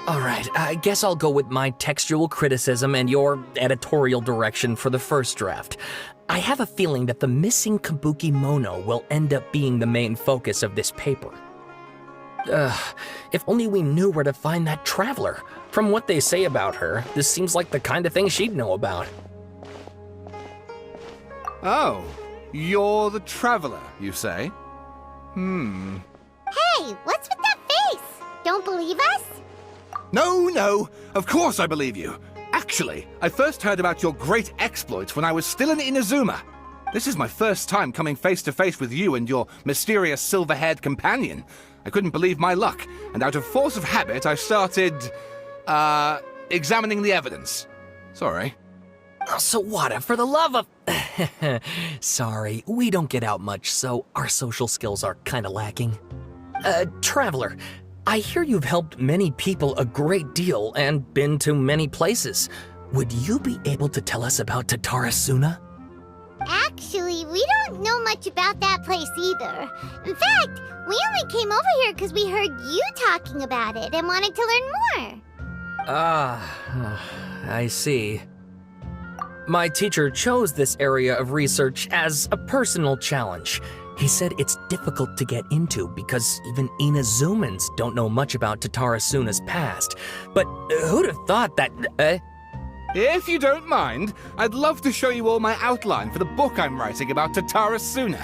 Alright, I guess I'll go with my textual criticism and your editorial direction for the first draft. I have a feeling that the missing Kabuki Mono will end up being the main focus of this paper. If only we knew where to find that traveler. From what they say about her, this seems like the kind of thing she'd know about. Oh, you're the traveler, you say? Hey, what's with that face? Don't believe us? No, of course I believe you. Actually, I first heard about your great exploits when I was still in Inazuma. This is my first time coming face to face with you and your mysterious silver-haired companion. I couldn't believe my luck, and out of force of habit, I started, examining the evidence. Sorry. Oh, Sawada, for the love of... Sorry, we don't get out much, so our social skills are kinda lacking. Traveler, I hear you've helped many people a great deal and been to many places. Would you be able to tell us about Tatarasuna? Actually, we don't know much about that place either. In fact, we only came over here because we heard you talking about it and wanted to learn more. I see. My teacher chose this area of research as a personal challenge. He said it's difficult to get into because even Inazumans don't know much about Tatarasuna's past. But who'd have thought that... If you don't mind, I'd love to show you all my outline for the book I'm writing about Tatarasuna.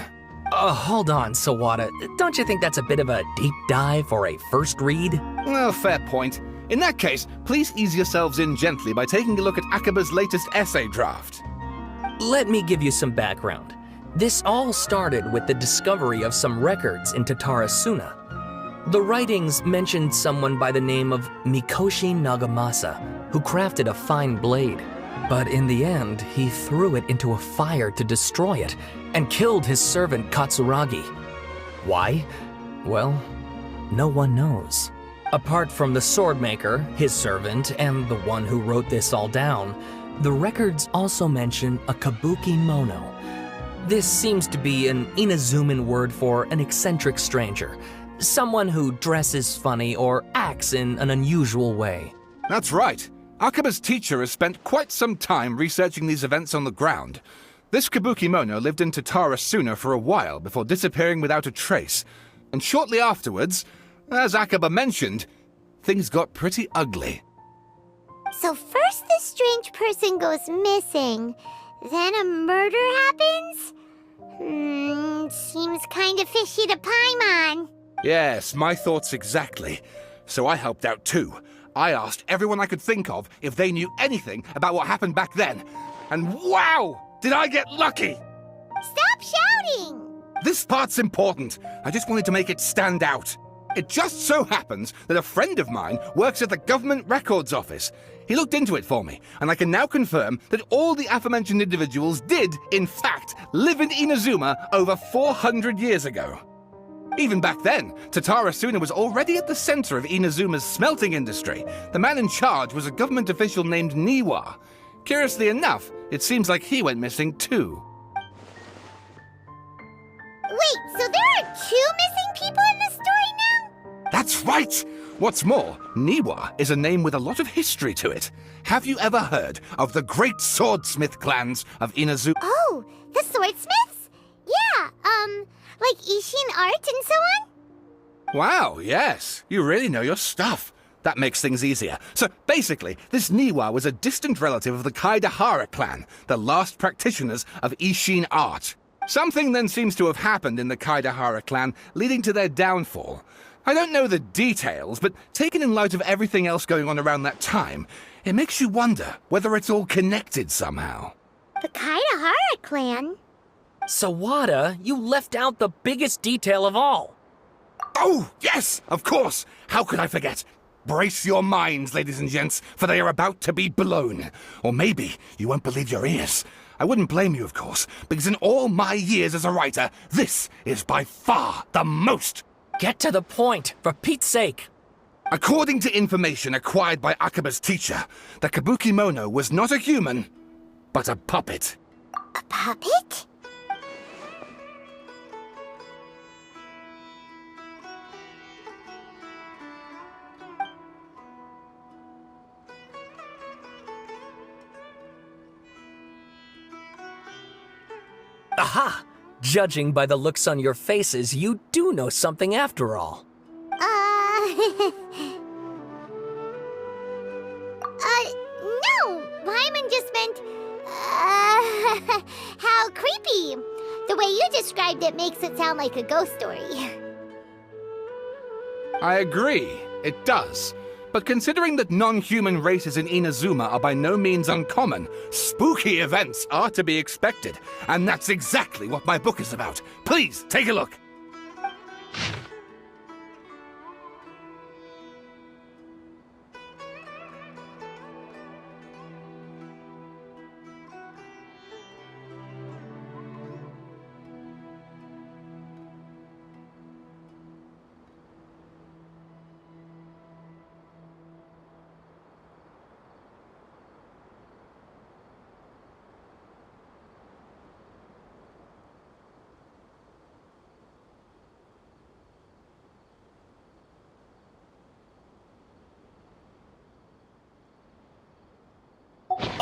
Hold on, Sawada. Don't you think that's a bit of a deep dive for a first read? Well, fair point. In that case, please ease yourselves in gently by taking a look at Akaba's latest essay draft. Let me give you some background. This all started with the discovery of some records in Tatarasuna. The writings mentioned someone by the name of Mikoshi Nagamasa, who crafted a fine blade. But in the end, he threw it into a fire to destroy it, and killed his servant Katsuragi. Why? Well, no one knows. Apart from the swordmaker, his servant, and the one who wrote this all down, the records also mention a Kabuki Mono. This seems to be an Inazuman word for an eccentric stranger, someone who dresses funny or acts in an unusual way. That's right. Akaba's teacher has spent quite some time researching these events on the ground. This Kabuki Mono lived in Tatarasuna for a while before disappearing without a trace. And shortly afterwards, as Akaba mentioned, things got pretty ugly. So first this strange person goes missing, then a murder happens? Seems kinda fishy to Paimon. Yes, my thoughts exactly. So I helped out too. I asked everyone I could think of if they knew anything about what happened back then. And wow! Did I get lucky! Stop shouting! This part's important. I just wanted to make it stand out. It just so happens that a friend of mine works at the Government Records Office. He looked into it for me, and I can now confirm that all the aforementioned individuals did, in fact, live in Inazuma over 400 years ago. Even back then, Tatarasuna was already at the center of Inazuma's smelting industry. The man in charge was a government official named Niwa. Curiously enough, it seems like he went missing too. Wait, so there are 2 missing people in this story now? That's right! What's more, Niwa is a name with a lot of history to it. Have you ever heard of the great swordsmith clans of Inazuma? Oh, the swordsmiths? Yeah, like Ishin art and so on? Wow, yes. You really know your stuff. That makes things easier. So basically, this Niwa was a distant relative of the Kaidahara clan, the last practitioners of Ishin art. Something then seems to have happened in the Kaidahara clan, leading to their downfall. I don't know the details, but taken in light of everything else going on around that time, it makes you wonder whether it's all connected somehow. The Kaidahara clan? Sawada, you left out the biggest detail of all. Oh, yes, of course. How could I forget? Brace your minds, ladies and gents, for they are about to be blown. Or maybe you won't believe your ears. I wouldn't blame you, of course, because in all my years as a writer, this is by far the most. Get to the point, for Pete's sake. According to information acquired by Akaba's teacher, the Kabukimono was not a human, but a puppet. A puppet? Aha! Judging by the looks on your faces, you do know something after all. No! Paimon just meant, how creepy. The way you described it makes it sound like a ghost story. I agree, it does. But considering that non-human races in Inazuma are by no means uncommon, spooky events are to be expected. And that's exactly what my book is about. Please, take a look.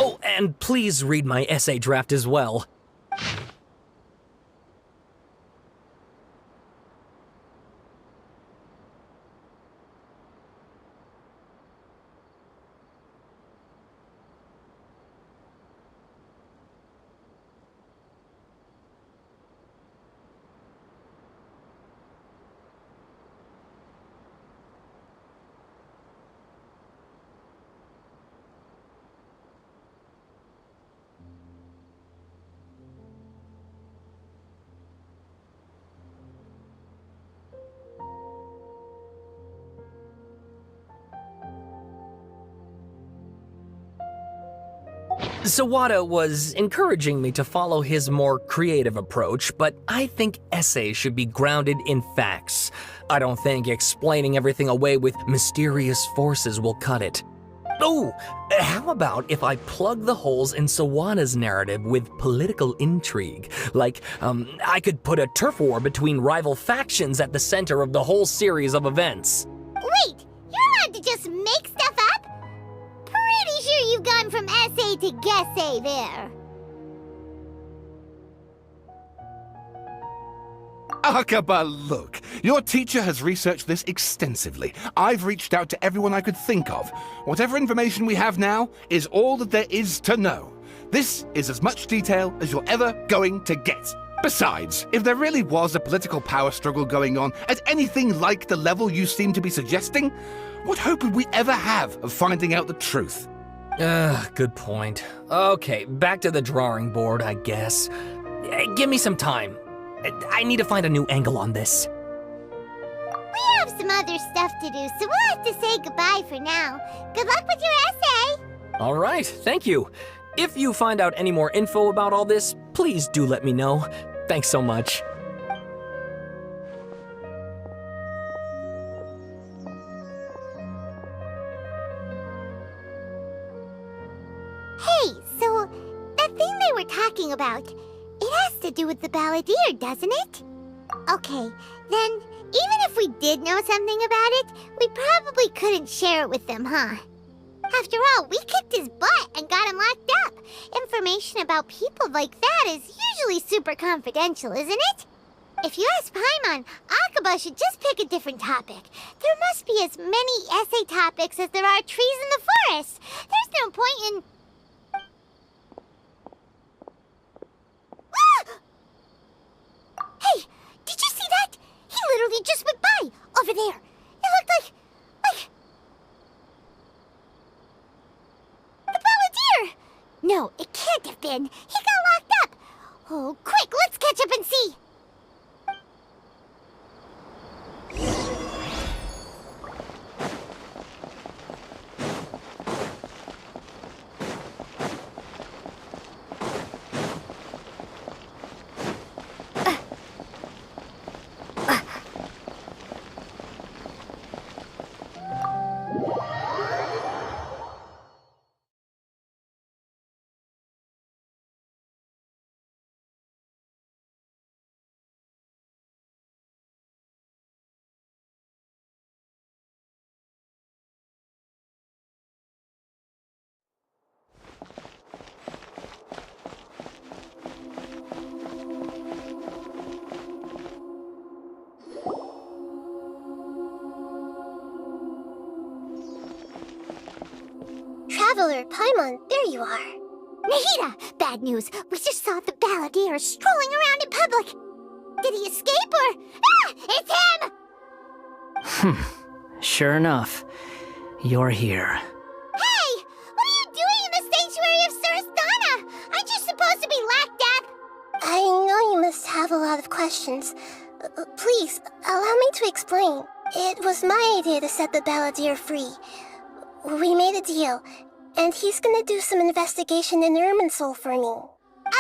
Oh, and please read my essay draft as well. Sawada was encouraging me to follow his more creative approach, but I think essays should be grounded in facts. I don't think explaining everything away with mysterious forces will cut it. Oh, how about if I plug the holes in Sawada's narrative with political intrigue? Like, I could put a turf war between rival factions at the center of the whole series of events. Wait, you're allowed to just make stuff up? Pretty sure you've gone from essay to guessay there. Akaba, look. Your teacher has researched this extensively. I've reached out to everyone I could think of. Whatever information we have now is all that there is to know. This is as much detail as you're ever going to get. Besides, if there really was a political power struggle going on at anything like the level you seem to be suggesting, what hope would we ever have of finding out the truth? Good point. Okay, back to the drawing board, I guess. Give me some time. I need to find a new angle on this. We have some other stuff to do, so we'll have to say goodbye for now. Good luck with your essay! All right, thank you. If you find out any more info about all this, please do let me know. Thanks so much. Hey, so that thing they were talking about, it has to do with the Balladeer, doesn't it? Okay, then even if we did know something about it, we probably couldn't share it with them, huh? After all, we kicked his butt and got him locked up. Information about people like that is usually super confidential, isn't it? If you ask Paimon, Akaba should just pick a different topic. There must be as many essay topics as there are trees in the forest. There's no point in... Hey, did you see that? He literally just went by, over there. It looked like... the Balladeer! No, it can't have been. He got locked up. Oh, quick, let's catch up and see. traveler, Paimon, there you are. Nahida! Bad news! We just saw the Balladeer strolling around in public! Did he escape or... Ah! It's him! Sure enough, you're here. Hey! What are you doing in the sanctuary of Surastana? Aren't you supposed to be locked up? I know you must have a lot of questions. Please, allow me to explain. It was my idea to set the Balladeer free. We made a deal, and he's gonna do some investigation in Irminsul for me.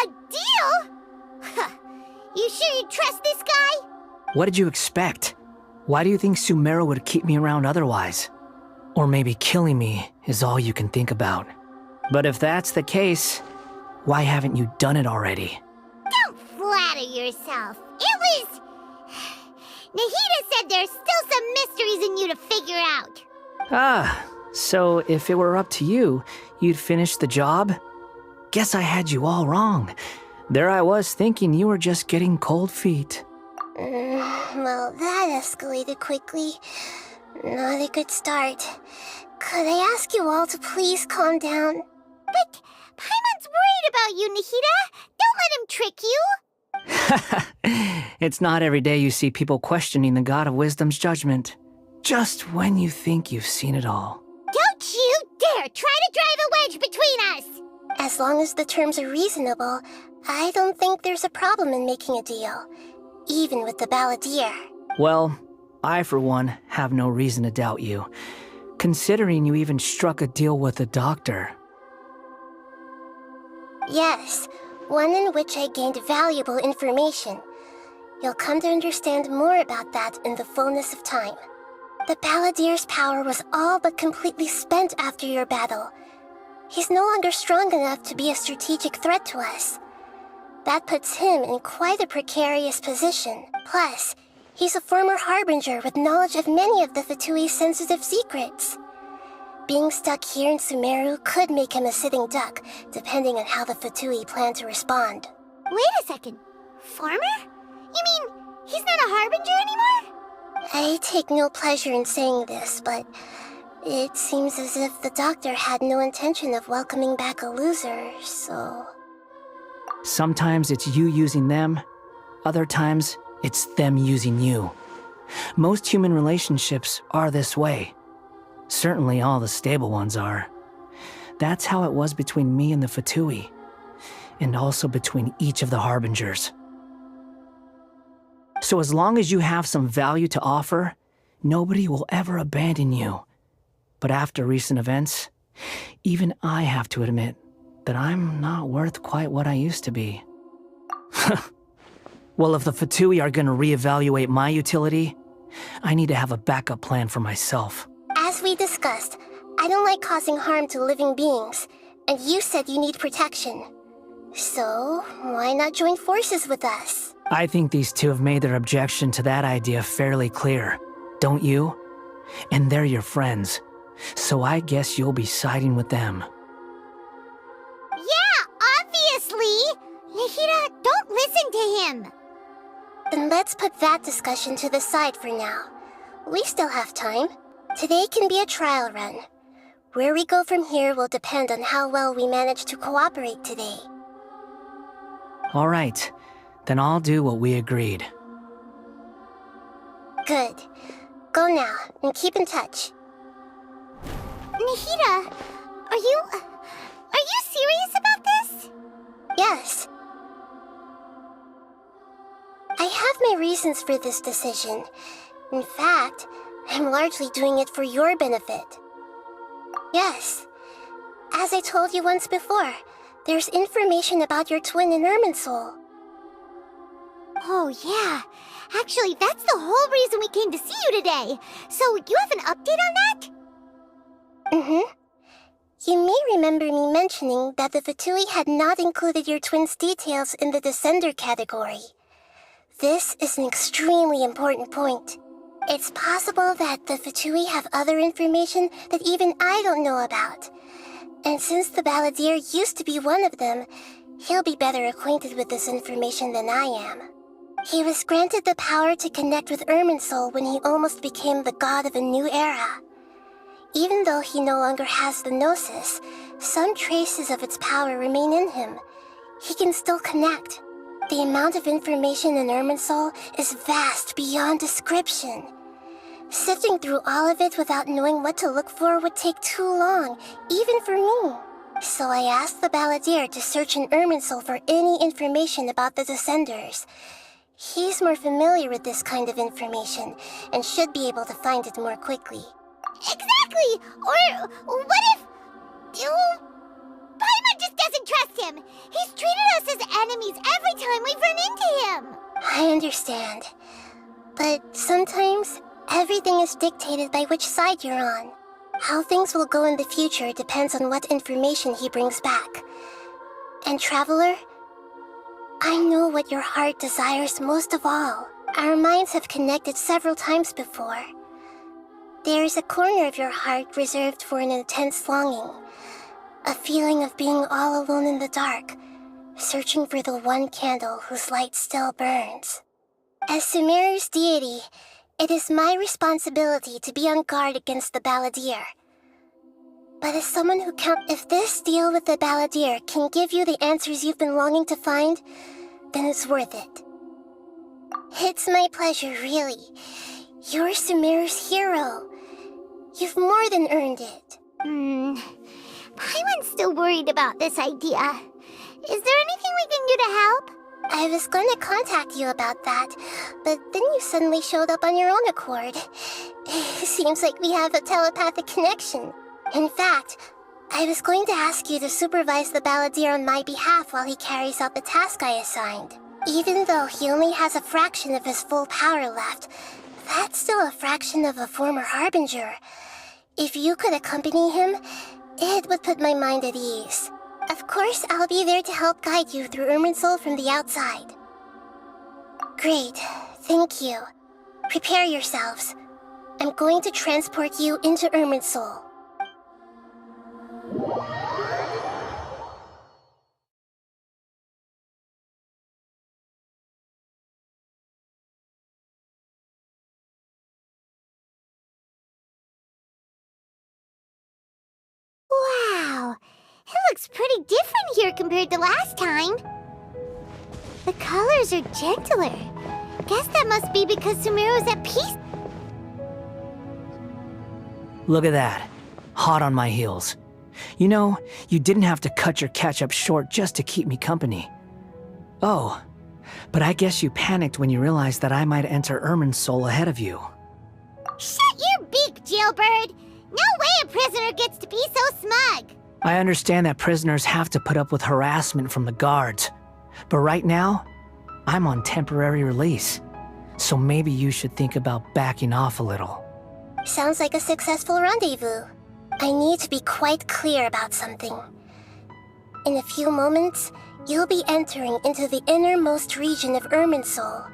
A deal? Huh. You sure you trust this guy? What did you expect? Why do you think Sumeru would keep me around otherwise? Or maybe killing me is all you can think about. But if that's the case, why haven't you done it already? Don't flatter yourself. It was... Nahida said there's still some mysteries in you to figure out. Ah, so if it were up to you, you'd finish the job? Guess I had you all wrong. There I was thinking you were just getting cold feet. Well, that escalated quickly. Not a good start. Could I ask you all to please calm down? But Paimon's worried about you, Nahida. Don't let him trick you. It's not every day you see people questioning the God of Wisdom's judgment. Just when you think you've seen it all. Don't you dare try to drive a wedge between us! As long as the terms are reasonable, I don't think there's a problem in making a deal. Even with the Balladeer. Well, I for one have no reason to doubt you, considering you even struck a deal with the doctor. Yes, one in which I gained valuable information. You'll come to understand more about that in the fullness of time. The Balladeer's power was all but completely spent after your battle. He's no longer strong enough to be a strategic threat to us. That puts him in quite a precarious position. Plus, he's a former Harbinger with knowledge of many of the Fatui's sensitive secrets. Being stuck here in Sumeru could make him a sitting duck, depending on how the Fatui plan to respond. Wait a second. Farmer? You mean he's not a Harbinger anymore? I take no pleasure in saying this, but it seems as if the doctor had no intention of welcoming back a loser, so... Sometimes it's you using them, other times it's them using you. Most human relationships are this way. Certainly all the stable ones are. That's how it was between me and the Fatui, and also between each of the Harbingers. So as long as you have some value to offer, nobody will ever abandon you. But after recent events, even I have to admit that I'm not worth quite what I used to be. Well, if the Fatui are gonna reevaluate my utility, I need to have a backup plan for myself. As we discussed, I don't like causing harm to living beings, and you said you need protection. So, why not join forces with us? I think these two have made their objection to that idea fairly clear, don't you? And they're your friends, so I guess you'll be siding with them. Yeah, obviously! Nahida, don't listen to him! Then let's put that discussion to the side for now. We still have time. Today can be a trial run. Where we go from here will depend on how well we manage to cooperate today. All right, then I'll do what we agreed. Good. Go now, and keep in touch. Nahida, are you serious about this? Yes. I have my reasons for this decision. In fact, I'm largely doing it for your benefit. Yes. As I told you once before, there's information about your twin in Irminsul. Oh, yeah. Actually, that's the whole reason we came to see you today. So, you have an update on that? Mm-hmm. You may remember me mentioning that the Fatui had not included your twin's details in the Descender category. This is an extremely important point. It's possible that the Fatui have other information that even I don't know about. And since the Balladeer used to be one of them, he'll be better acquainted with this information than I am. He was granted the power to connect with Irminsul when he almost became the god of a new era. Even though he no longer has the Gnosis, some traces of its power remain in him. He can still connect. The amount of information in Irminsul is vast beyond description. Sifting through all of it without knowing what to look for would take too long, even for me. So I asked the Balladeer to search in Irminsul for any information about the Descenders. He's more familiar with this kind of information, and should be able to find it more quickly. Exactly! Or what if... Paimon just doesn't trust him! He's treated us as enemies every time we've run into him! I understand. But sometimes, everything is dictated by which side you're on. How things will go in the future depends on what information he brings back. And Traveler, I know what your heart desires most of all. Our minds have connected several times before. There is a corner of your heart reserved for an intense longing. A feeling of being all alone in the dark, searching for the one candle whose light still burns. As Sumeru's deity, it is my responsibility to be on guard against the Balladeer. But as someone who if this deal with the Balladeer can give you the answers you've been longing to find, then it's worth it. It's my pleasure, really. You're Sumeru's hero. You've more than earned it. Paimon's still worried about this idea. Is there anything we can do to help? I was going to contact you about that, but then you suddenly showed up on your own accord. Seems like we have a telepathic connection. In fact, I was going to ask you to supervise the Balladeer on my behalf while he carries out the task I assigned. Even though he only has a fraction of his full power left, that's still a fraction of a former Harbinger. If you could accompany him, it would put my mind at ease. Of course, I'll be there to help guide you through Irminsul from the outside. Great, thank you. Prepare yourselves. I'm going to transport you into Irminsul. Wow, it looks pretty different here compared to last time. The colors are gentler. Guess that must be because Sumeru's at peace. Look at that. Hot on my heels. You know, you didn't have to cut your catch-up short just to keep me company. Oh, but I guess you panicked when you realized that I might enter Irminsul ahead of you. Shut your beak, jailbird! No way a prisoner gets to be so smug! I understand that prisoners have to put up with harassment from the guards, but right now, I'm on temporary release, so maybe you should think about backing off a little. Sounds like a successful rendezvous. I need to be quite clear about something. In a few moments, you'll be entering into the innermost region of Irminsul.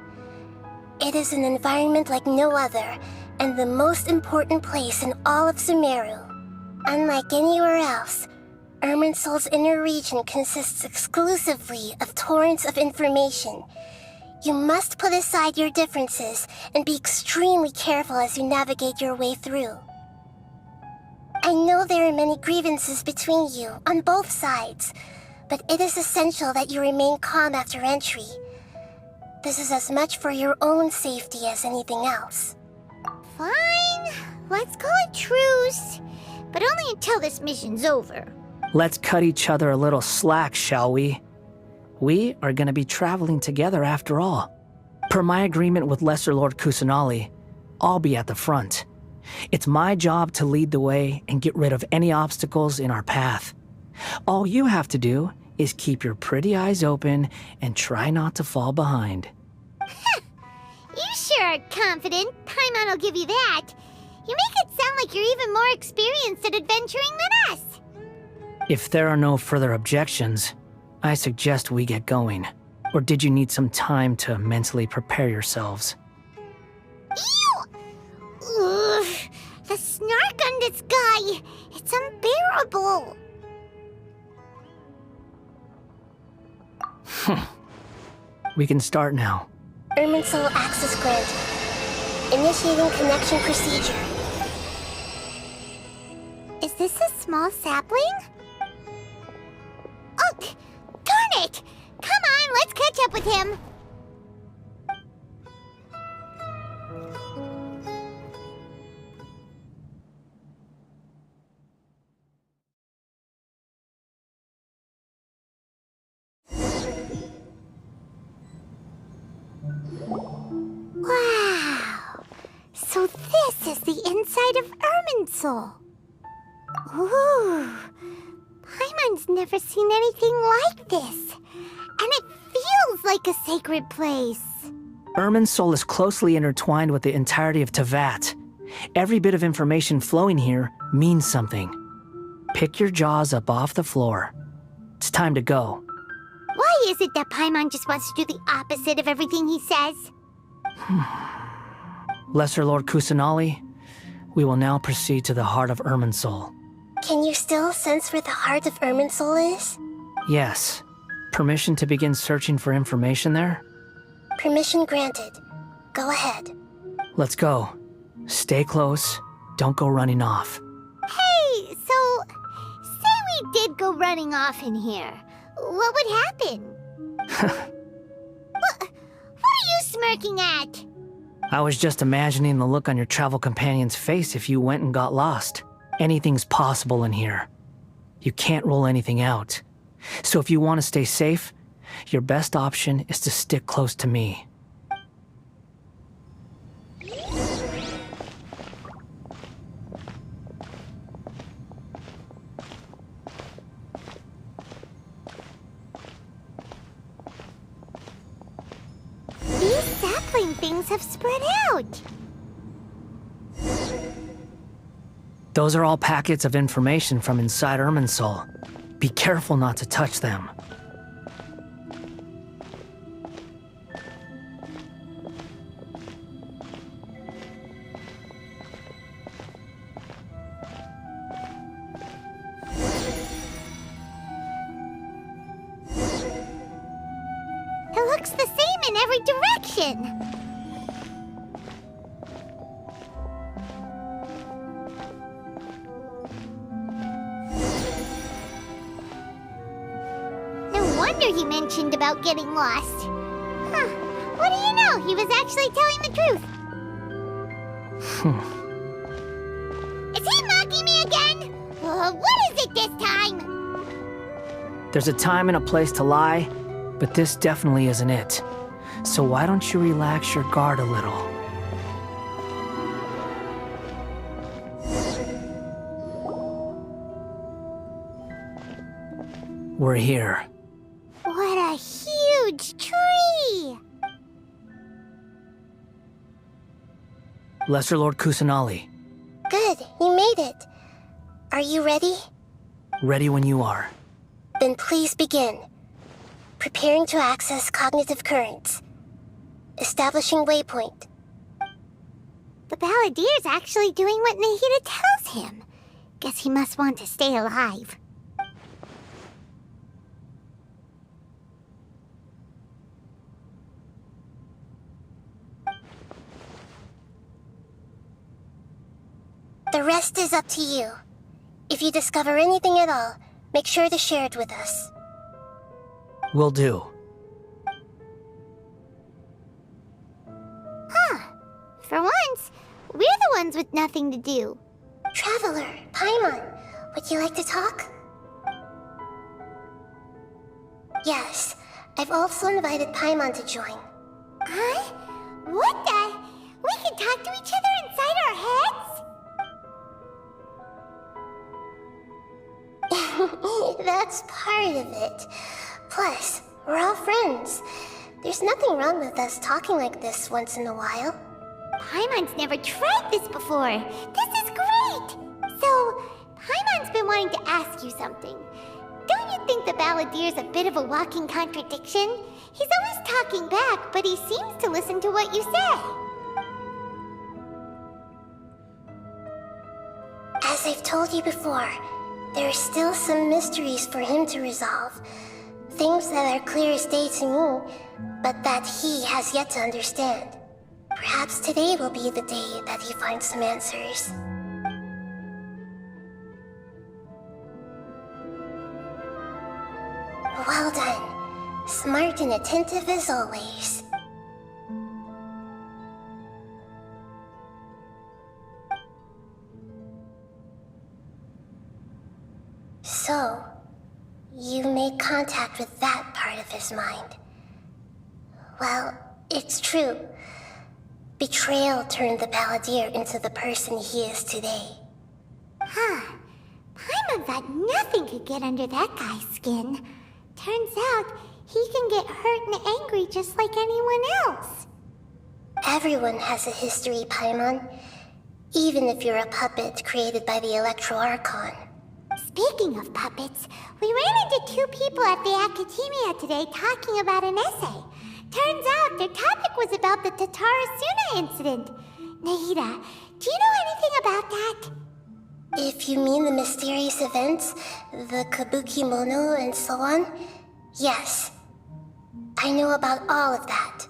It is an environment like no other, and the most important place in all of Sumeru. Unlike anywhere else, Irminsul's inner region consists exclusively of torrents of information. You must put aside your differences and be extremely careful as you navigate your way through. I know there are many grievances between you on both sides, but it is essential that you remain calm after entry. This is as much for your own safety as anything else. Fine, let's call it truce. But only until this mission's over. Let's cut each other a little slack, shall we? We are going to be traveling together after all. Per my agreement with Lesser Lord Kusanali, I'll be at the front. It's my job to lead the way and get rid of any obstacles in our path. All you have to do is keep your pretty eyes open and try not to fall behind. You sure are confident. Paimon will give you that. You make it sound like you're even more experienced at adventuring than us. If there are no further objections, I suggest we get going. Or did you need some time to mentally prepare yourselves? Ew! Ugh, the snark on this guy. It's unbearable. We can start now. Irminsul access granted. Initiating connection procedure. this a small sapling? Oh, darn it! Come on, let's catch up with him. Wow! So this is the inside of Irminsul. Ooh! Paimon's never seen anything like this. And it feels like a sacred place. Irminsul is closely intertwined with the entirety of Tevat. Every bit of information flowing here means something. Pick your jaws up off the floor. It's time to go. Why is it that Paimon just wants to do the opposite of everything he says? Lesser Lord Kusanali, we will now proceed to the heart of Irminsul. Can you still sense where the heart of Irminsul is? Yes. Permission to begin searching for information there? Permission granted. Go ahead. Let's go. Stay close. Don't go running off. Hey, so say we did go running off in here. What would happen? What are you smirking at? I was just imagining the look on your travel companion's face if you went and got lost. Anything's possible in here. You can't rule anything out. So if you want to stay safe, your best option is to stick close to me. These sapling things have spread out. Those are all packets of information from inside Irminsul. Be careful not to touch them. It looks the same in every direction. No wonder he mentioned about getting lost. Huh. What do you know? He was actually telling the truth. Is he mocking me again? What is it this time? There's a time and a place to lie, but this definitely isn't it. So why don't you relax your guard a little? We're here. What a huge tree! Lesser Lord Kusanali, Good, you made it. Are you ready? ready when you are. Then please begin. Preparing to access cognitive currents. Establishing waypoint. The Balladier's actually doing what Nahida tells him. Guess he must want to stay alive. The rest is up to you. If you discover anything at all, make sure to share it with us. Will do. Huh. For once, we're the ones with nothing to do. Traveler, Paimon, would you like to talk? Yes, I've also invited Paimon to join. Huh? What the? We can talk to each other inside our heads? That's part of it. Plus, we're all friends. There's nothing wrong with us talking like this once in a while. Paimon's never tried this before. This is great! So, Paimon's been wanting to ask you something. Don't you think the Balladier's a bit of a walking contradiction? He's always talking back, but he seems to listen to what you say. As I've told you before, there are still some mysteries for him to resolve. Things that are clear as day to me, but that he has yet to understand. Perhaps today will be the day that he finds some answers. Well done. Smart and attentive as always. So, you made contact with that part of his mind. Well, it's true. Betrayal turned the Balladeer into the person he is today. Huh. Paimon thought nothing could get under that guy's skin. Turns out, he can get hurt and angry just like anyone else. Everyone has a history, Paimon. Even if you're a puppet created by the Electro Archon. Speaking of puppets, we ran into two people at the Academia today talking about an essay. Turns out their topic was about the Tatarasuna incident. Nahida, do you know anything about that? If you mean the mysterious events, the kabuki mono and so on, yes. I know about all of that.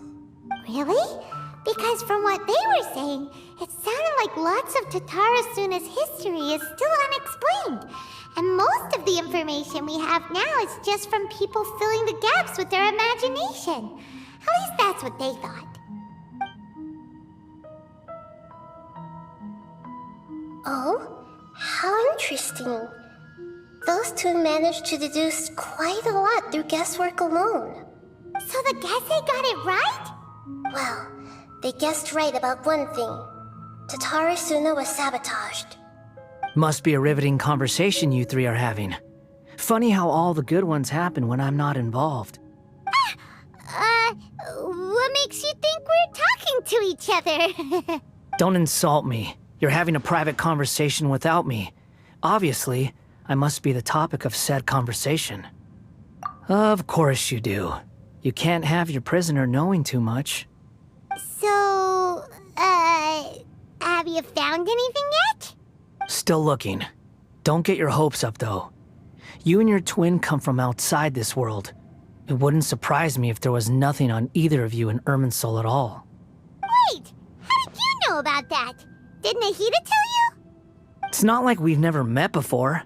Really? Because from what they were saying, it sounded like lots of Tatarasuna's history is still unexplained. And most of the information we have now is just from people filling the gaps with their imagination. At least that's what they thought. Oh? How interesting. Those two managed to deduce quite a lot through guesswork alone. So the Gesse got it right? Well, they guessed right about one thing. Tatarasuna was sabotaged. Must be a riveting conversation you three are having. Funny how all the good ones happen when I'm not involved. What makes you think we're talking to each other? Don't insult me. You're having a private conversation without me. Obviously, I must be the topic of said conversation. Of course you do. You can't have your prisoner knowing too much. So, have you found anything yet? Still looking. Don't get your hopes up, though. You and your twin come from outside this world. It wouldn't surprise me if there was nothing on either of you in Irminsul at all. Wait! How did you know about that? Did Nahida tell you? It's not like we've never met before.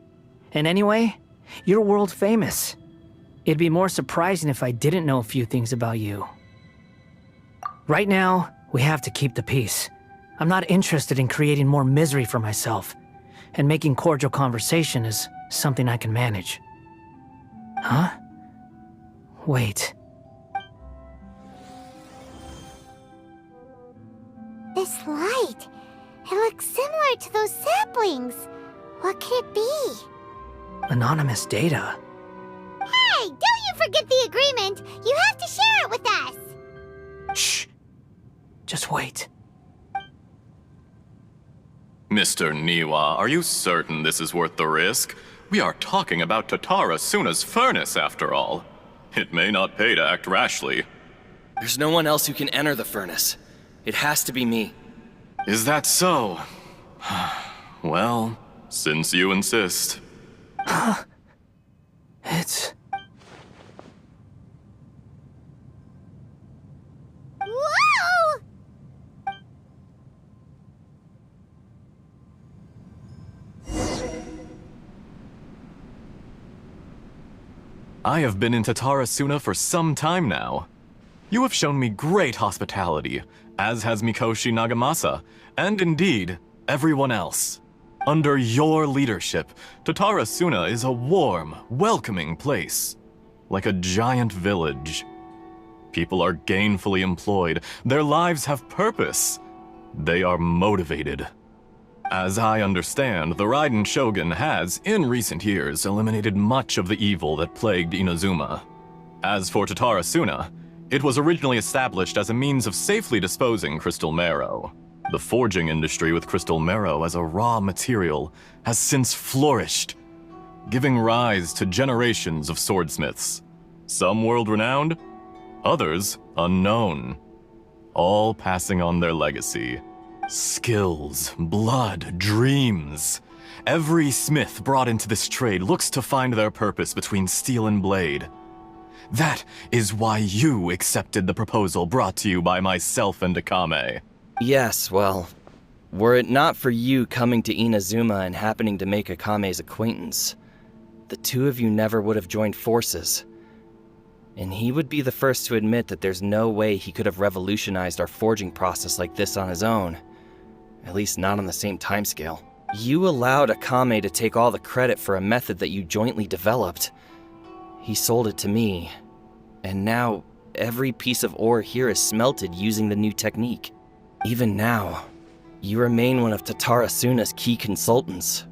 And anyway, you're world famous. It'd be more surprising if I didn't know a few things about you. Right now, we have to keep the peace. I'm not interested in creating more misery for myself. And making cordial conversation is something I can manage. Huh? Wait. This light. It looks similar to those saplings. What could it be? Anonymous data. Hey, don't you forget the agreement! You have to share it with us! Shh. Just wait. Mr. Niwa, are you certain this is worth the risk? We are talking about Tatarasuna's furnace, after all. It may not pay to act rashly. There's no one else who can enter the furnace. It has to be me. Is that so? Well, since you insist. It's... Whoa! I have been in Tatarasuna for some time now. You have shown me great hospitality, as has Mikoshi Nagamasa, and indeed, everyone else. Under your leadership, Tatarasuna is a warm, welcoming place. Like a giant village. People are gainfully employed, their lives have purpose. They are motivated. As I understand, the Raiden Shogun has, in recent years, eliminated much of the evil that plagued Inazuma. As for Tatarasuna, it was originally established as a means of safely disposing crystal marrow. The forging industry with crystal marrow as a raw material has since flourished, giving rise to generations of swordsmiths. Some world-renowned, others unknown, all passing on their legacy. Skills, blood, dreams. Every smith brought into this trade looks to find their purpose between steel and blade. That is why you accepted the proposal brought to you by myself and Akame. Yes, well, were it not for you coming to Inazuma and happening to make Akame's acquaintance, the two of you never would have joined forces, And he would be the first to admit that there's no way he could have revolutionized our forging process like this on his own. At least not on the same timescale. You allowed Akame to take all the credit for a method that you jointly developed. He sold it to me, and now every piece of ore here is smelted using the new technique. Even now, you remain one of Tatara Suna's key consultants,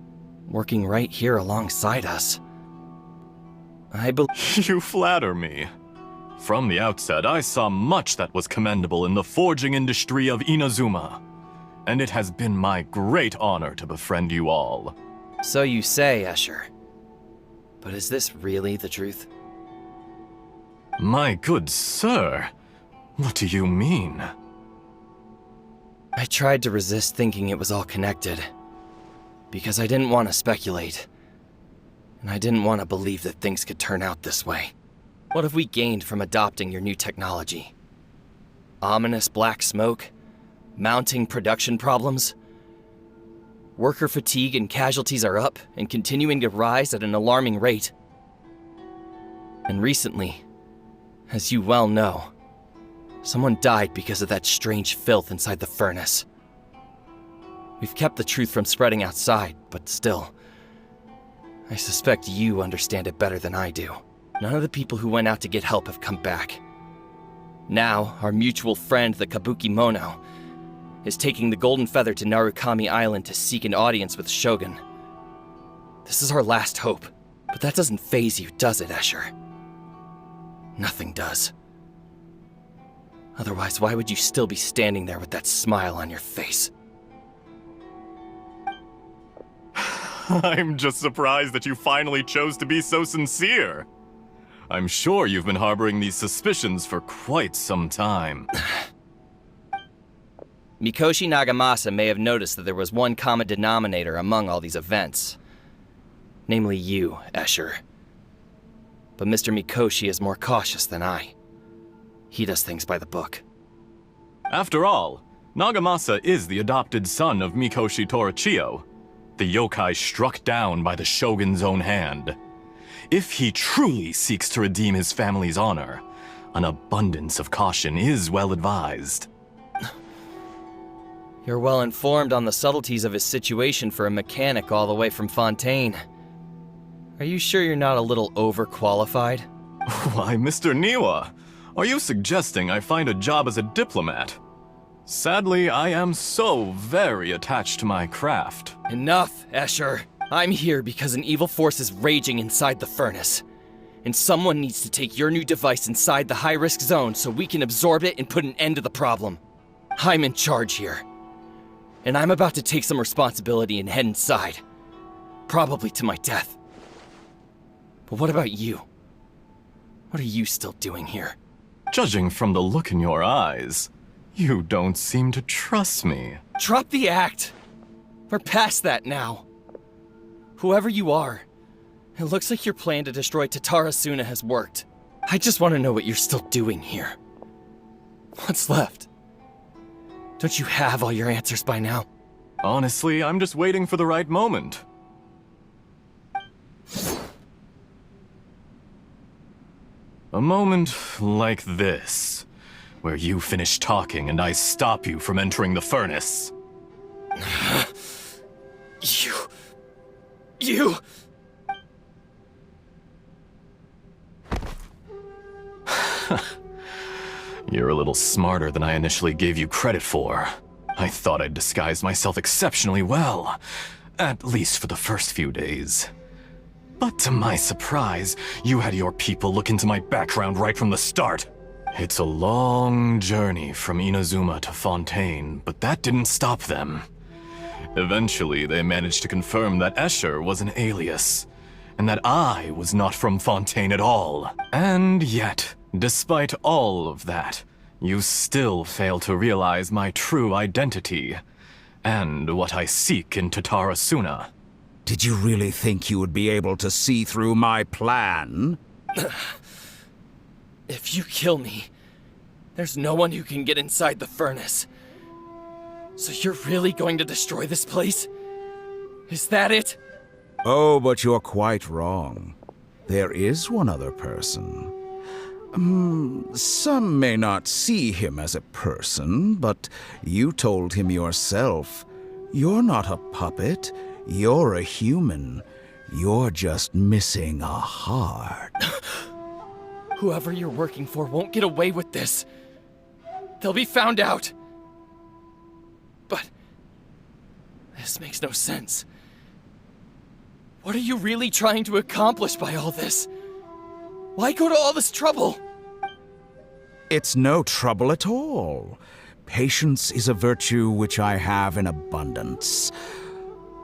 working right here alongside us. I believe You flatter me. From the outset, I saw much that was commendable in the forging industry of Inazuma, and it has been my great honor to befriend you all. So you say, Escher. But is this really the truth? My good sir, what do you mean? I tried to resist thinking it was all connected, because I didn't want to speculate, and I didn't want to believe that things could turn out this way. What have we gained from adopting your new technology? Ominous black smoke? Mounting production problems? Worker fatigue and casualties are up and continuing to rise at an alarming rate. And recently, as you well know, someone died because of that strange filth inside the furnace. We've kept the truth from spreading outside, but still, I suspect you understand it better than I do. None of the people who went out to get help have come back. Now, our mutual friend, the Kabuki Mono, is taking the Golden Feather to Narukami Island to seek an audience with Shogun. This is our last hope, but that doesn't faze you, does it, Escher? Nothing does. Otherwise, why would you still be standing there with that smile on your face? I'm just surprised that you finally chose to be so sincere. I'm sure you've been harboring these suspicions for quite some time. Mikoshi Nagamasa may have noticed that there was one common denominator among all these events. Namely you, Escher. But Mr. Mikoshi is more cautious than I. He does things by the book. After all, Nagamasa is the adopted son of Mikoshi Torichio, the yokai struck down by the Shogun's own hand. If he truly seeks to redeem his family's honor, an abundance of caution is well advised. You're well informed on the subtleties of his situation for a mechanic all the way from Fontaine. Are you sure you're not a little overqualified? Why, Mr. Niwa, are you suggesting I find a job as a diplomat? Sadly, I am so very attached to my craft. Enough, Escher. I'm here because an evil force is raging inside the furnace. And someone needs to take your new device inside the high-risk zone so we can absorb it and put an end to the problem. I'm in charge here. And I'm about to take some responsibility and head inside. Probably to my death. But what about you? What are you still doing here? Judging from the look in your eyes, you don't seem to trust me. Drop the act! We're past that now. Whoever you are, it looks like your plan to destroy Tatara Suna has worked. I just want to know what you're still doing here. What's left? Don't you have all your answers by now? Honestly, I'm just waiting for the right moment. A moment like this, where you finish talking and I stop you from entering the furnace. You... You're a little smarter than I initially gave you credit for. I thought I'd disguised myself exceptionally well, at least for the first few days. But to my surprise, you had your people look into my background right from the start. It's a long journey from Inazuma to Fontaine, but that didn't stop them. Eventually, they managed to confirm that Escher was an alias, and that I was not from Fontaine at all. And yet, despite all of that, you still fail to realize my true identity, and what I seek in Tatara Suna. Did you really think you would be able to see through my plan? If you kill me, there's no one who can get inside the furnace. So you're really going to destroy this place? Is that it? Oh, but you're quite wrong. There is one other person. Some may not see him as a person, but you told him yourself. You're not a puppet. You're a human. You're just missing a heart. Whoever you're working for won't get away with this. They'll be found out. But this makes no sense. What are you really trying to accomplish by all this? Why go to all this trouble? It's no trouble at all. Patience is a virtue which I have in abundance.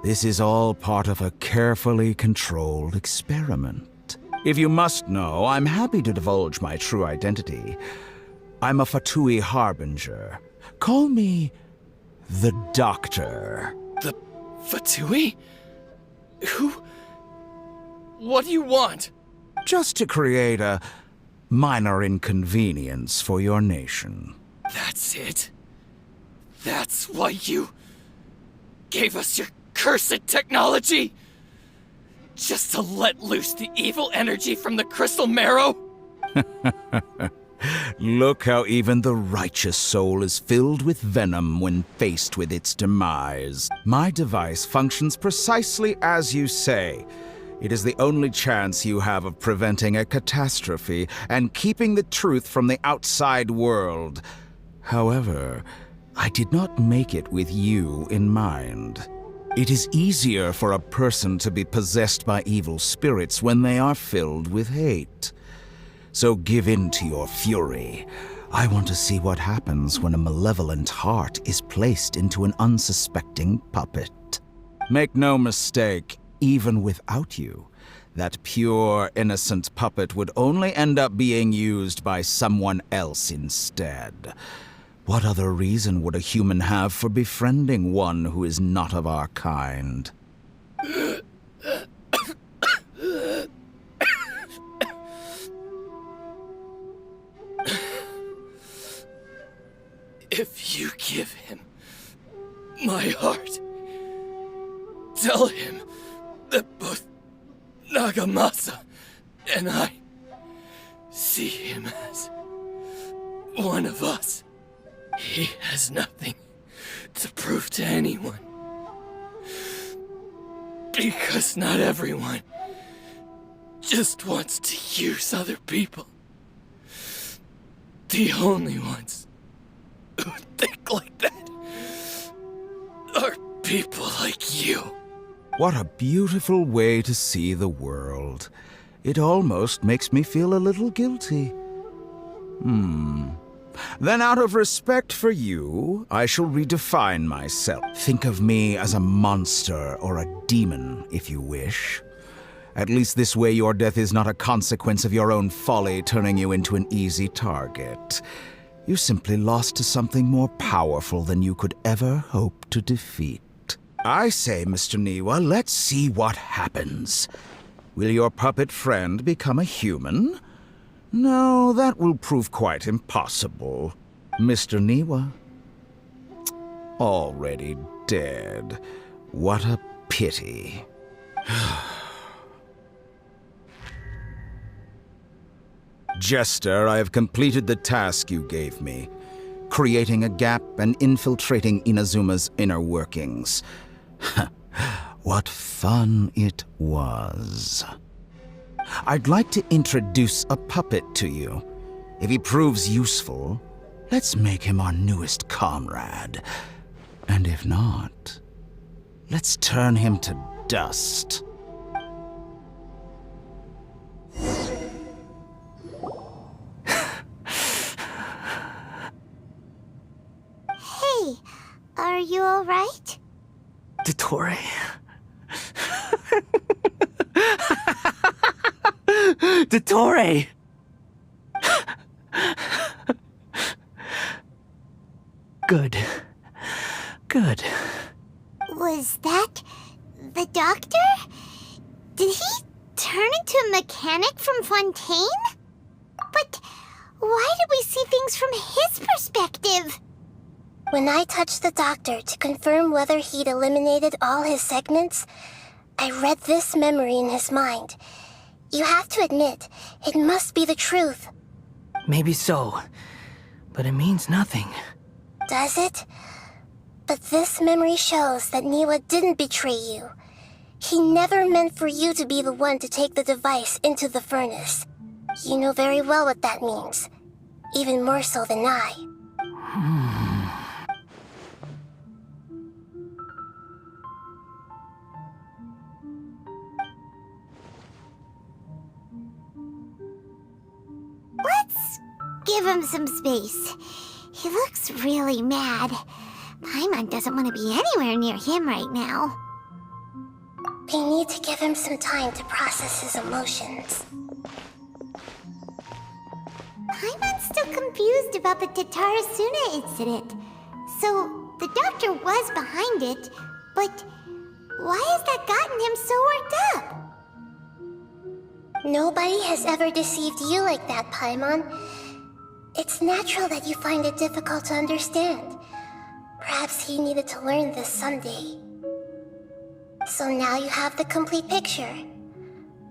This is all part of a carefully controlled experiment. If you must know, I'm happy to divulge my true identity. I'm a Fatui harbinger. Call me the Doctor. The Fatui? What do you want? Just to create a minor inconvenience for your nation. That's it? That's why you gave us your cursed technology? Just to let loose the evil energy from the crystal marrow? Look how even the righteous soul is filled with venom when faced with its demise. My device functions precisely as you say. It is the only chance you have of preventing a catastrophe and keeping the truth from the outside world. However, I did not make it with you in mind. It is easier for a person to be possessed by evil spirits when they are filled with hate. So give in to your fury. I want to see what happens when a malevolent heart is placed into an unsuspecting puppet. Make no mistake, even without you, that pure, innocent puppet would only end up being used by someone else instead. What other reason would a human have for befriending one who is not of our kind? If you give him my heart, tell him that both Nagamasa and I see him as one of us. He has nothing to prove to anyone. Because not everyone just wants to use other people. The only ones who think like that are people like you. What a beautiful way to see the world. It almost makes me feel a little guilty. Then out of respect for you, I shall redefine myself. Think of me as a monster or a demon, if you wish. At least this way your death is not a consequence of your own folly turning you into an easy target. You simply lost to something more powerful than you could ever hope to defeat. I say, Mr. Niwa, let's see what happens. Will your puppet friend become a human? No, that will prove quite impossible. Mr. Niwa? Already dead. What a pity. Jester, I have completed the task you gave me. Creating a gap and infiltrating Inazuma's inner workings. What fun it was. I'd like to introduce a puppet to you. If he proves useful, let's make him our newest comrade. And if not, let's turn him to dust. Hey, are you alright? Dottore. Dottore! Good. Good. Was that the doctor? Did he turn into a mechanic from Fontaine? But why did we see things from his perspective? When I touched the doctor to confirm whether he'd eliminated all his segments, I read this memory in his mind. You have to admit, it must be the truth. Maybe so, but it means nothing. Does it? But this memory shows that Niwa didn't betray you. He never meant for you to be the one to take the device into the furnace. You know very well what that means. Even more so than I. Let's give him some space. He looks really mad. Paimon doesn't want to be anywhere near him right now. We need to give him some time to process his emotions. Paimon's still confused about the Tatarasuna incident. So, the doctor was behind it, but why has that gotten him so worked up? Nobody has ever deceived you like that, Paimon. It's natural that you find it difficult to understand. Perhaps he needed to learn this someday. So now you have the complete picture.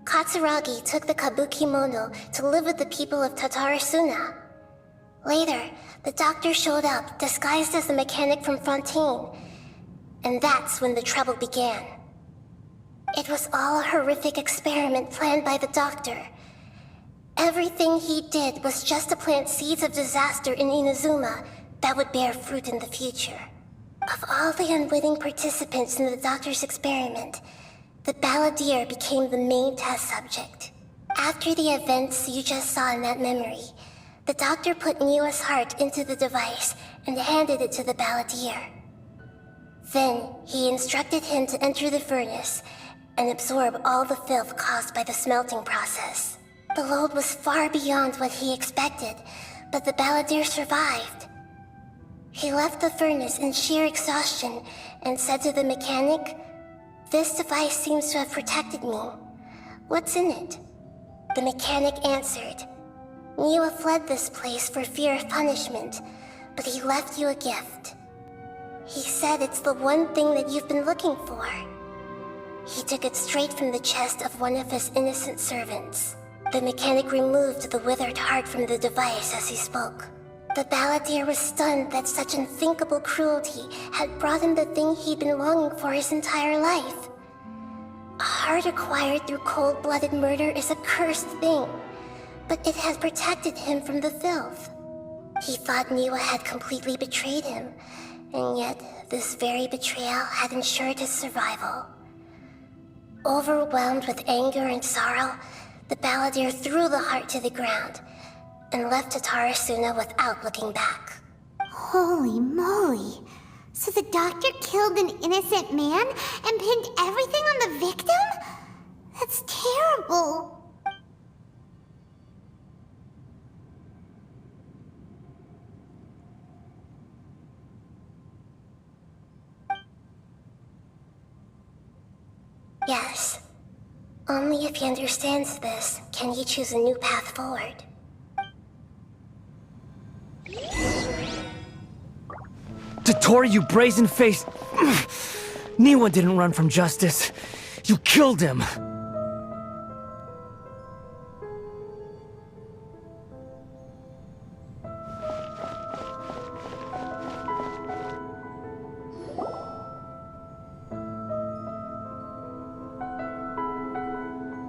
Katsuragi took the Kabukimono to live with the people of Tatarasuna. Later, the doctor showed up, disguised as the mechanic from Fontaine. And that's when the trouble began. It was all a horrific experiment planned by the doctor. Everything he did was just to plant seeds of disaster in Inazuma that would bear fruit in the future. Of all the unwitting participants in the doctor's experiment, the Balladeer became the main test subject. After the events you just saw in that memory, the doctor put Niwa's heart into the device and handed it to the Balladeer. Then, he instructed him to enter the furnace and absorb all the filth caused by the smelting process. The load was far beyond what he expected, but the Balladeer survived. He left the furnace in sheer exhaustion and said to the mechanic, "This device seems to have protected me. What's in it?" The mechanic answered, "Niwa fled this place for fear of punishment, but he left you a gift. He said it's the one thing that you've been looking for." He took it straight from the chest of one of his innocent servants. The mechanic removed the withered heart from the device as he spoke. The Balladeer was stunned that such unthinkable cruelty had brought him the thing he'd been longing for his entire life. A heart acquired through cold-blooded murder is a cursed thing, but it had protected him from the filth. He thought Niwa had completely betrayed him, and yet this very betrayal had ensured his survival. Overwhelmed with anger and sorrow, the Balladeer threw the heart to the ground and left Tatarasuna without looking back. Holy moly. So the doctor killed an innocent man and pinned everything on the victim? That's terrible. Yes. Only if he understands this can he choose a new path forward. Dottore, you brazen-faced... Niwa didn't run from justice. You killed him.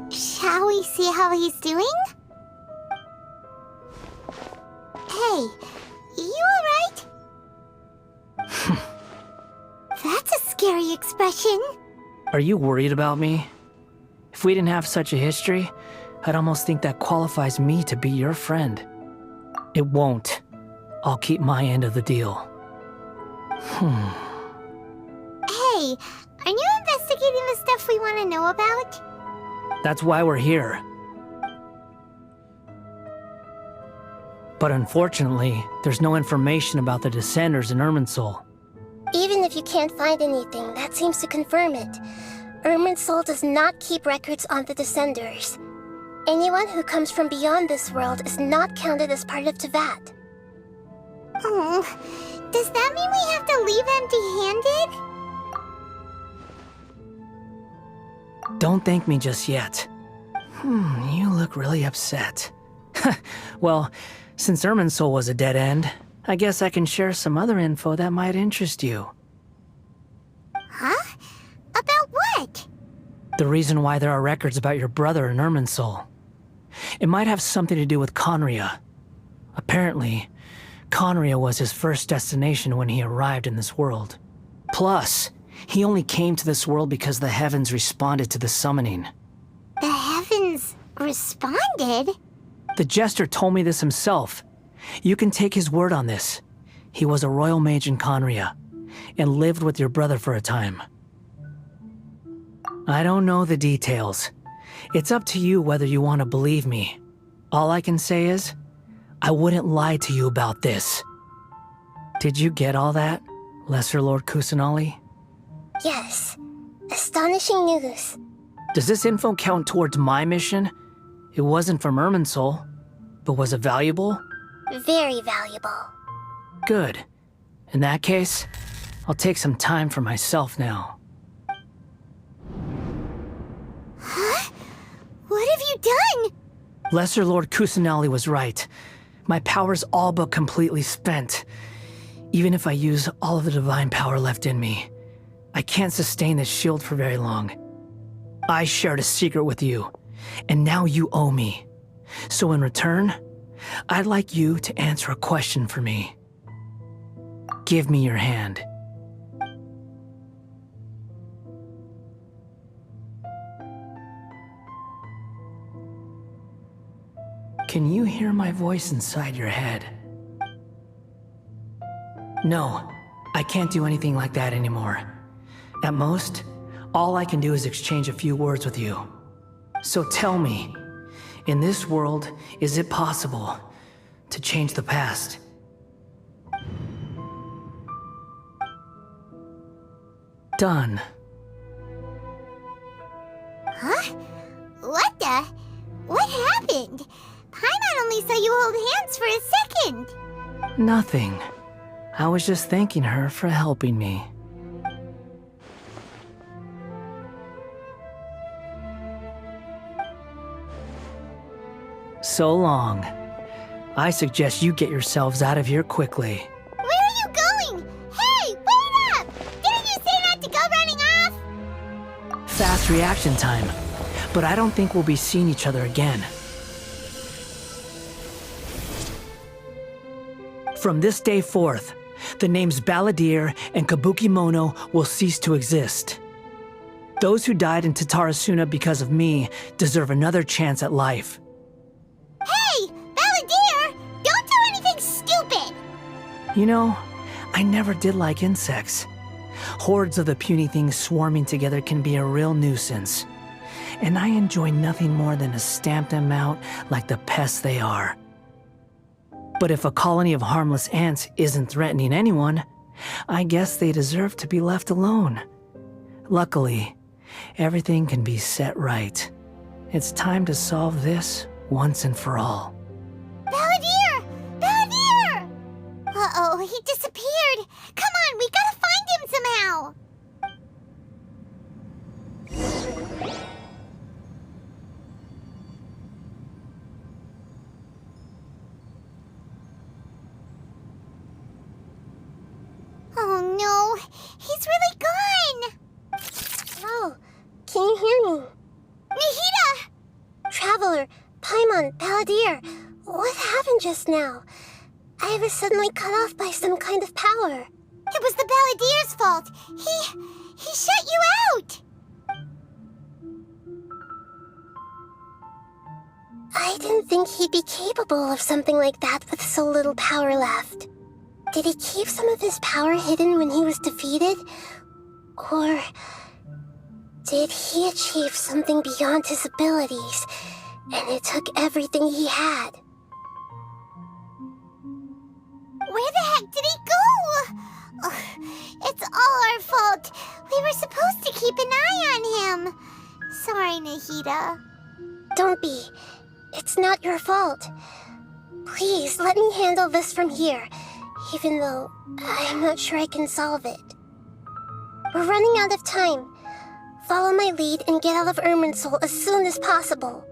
Shall we see how he's doing? Hey, you alright? That's a scary expression. Are you worried about me? If we didn't have such a history, I'd almost think that qualifies me to be your friend. It won't. I'll keep my end of the deal. Hey, are you investigating the stuff we want to know about? That's why we're here. But unfortunately, there's no information about the Descenders in Irminsul. Even if you can't find anything, that seems to confirm it. Irminsul does not keep records on the Descenders. Anyone who comes from beyond this world is not counted as part of Tevat. Oh, does that mean we have to leave empty-handed? Don't thank me just yet. You look really upset. Well, since Irminsul was a dead end, I guess I can share some other info that might interest you. Huh? About what? The reason why there are records about your brother in Irminsul. It might have something to do with Conria. Apparently, Conria was his first destination when he arrived in this world. Plus, he only came to this world because the heavens responded to the summoning. The heavens responded? The jester told me this himself. You can take his word on this. He was a royal mage in Conria, and lived with your brother for a time. I don't know the details. It's up to you whether you want to believe me. All I can say is, I wouldn't lie to you about this. Did you get all that, Lesser Lord Kusanali? Yes. Astonishing news. Does this info count towards my mission? It wasn't from Irminsul, but was it valuable? Very valuable. Good. In that case, I'll take some time for myself now. Huh? What have you done? Lesser Lord Kusanali was right. My power's all but completely spent. Even if I use all of the divine power left in me, I can't sustain this shield for very long. I shared a secret with you, and now you owe me. So in return, I'd like you to answer a question for me. Give me your hand. Can you hear my voice inside your head? No, I can't do anything like that anymore. At most, all I can do is exchange a few words with you. So tell me, in this world, is it possible to change the past? Done. Huh? What the? What happened? Paimon only saw you hold hands for a second. Nothing. I was just thanking her for helping me. So long. I suggest you get yourselves out of here quickly. Where are you going? Hey, wait up! Didn't you say not to go running off? Fast reaction time. But I don't think we'll be seeing each other again. From this day forth, the names Balladeer and Kabukimono will cease to exist. Those who died in Tatarasuna because of me deserve another chance at life. Hey, Balladeer! Don't do anything stupid! You know, I never did like insects. Hordes of the puny things swarming together can be a real nuisance. And I enjoy nothing more than to stamp them out like the pests they are. But if a colony of harmless ants isn't threatening anyone, I guess they deserve to be left alone. Luckily, everything can be set right. It's time to solve this once and for all. Balladeer! Balladeer! Uh-oh, he disappeared. Come on, we gotta find him somehow. Oh no, he's really gone! Oh, can you hear me? Nahida! Traveler, Paimon, Balladeer, what happened just now? I was suddenly cut off by some kind of power. It was the Balladeer's fault. He shut you out! I didn't think he'd be capable of something like that with so little power left. Did he keep some of his power hidden when he was defeated? Or did he achieve something beyond his abilities, and it took everything he had? Where the heck did he go? Ugh, it's all our fault. We were supposed to keep an eye on him. Sorry, Nahida. Don't be. It's not your fault. Please, let me handle this from here, even though I'm not sure I can solve it. We're running out of time. Follow my lead and get out of Irminsul as soon as possible.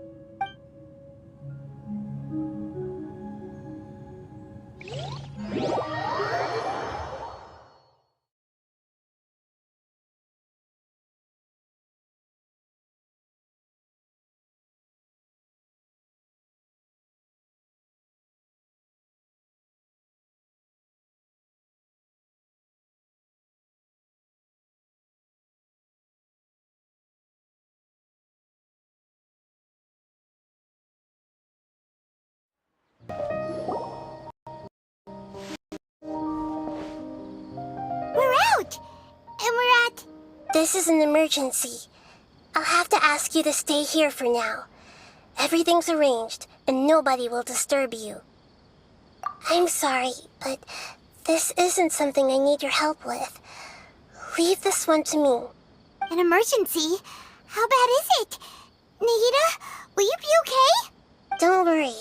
This is an emergency. I'll have to ask you to stay here for now. Everything's arranged, and nobody will disturb you. I'm sorry, but this isn't something I need your help with. Leave this one to me. An emergency? How bad is it? Nahida, will you be okay? Don't worry.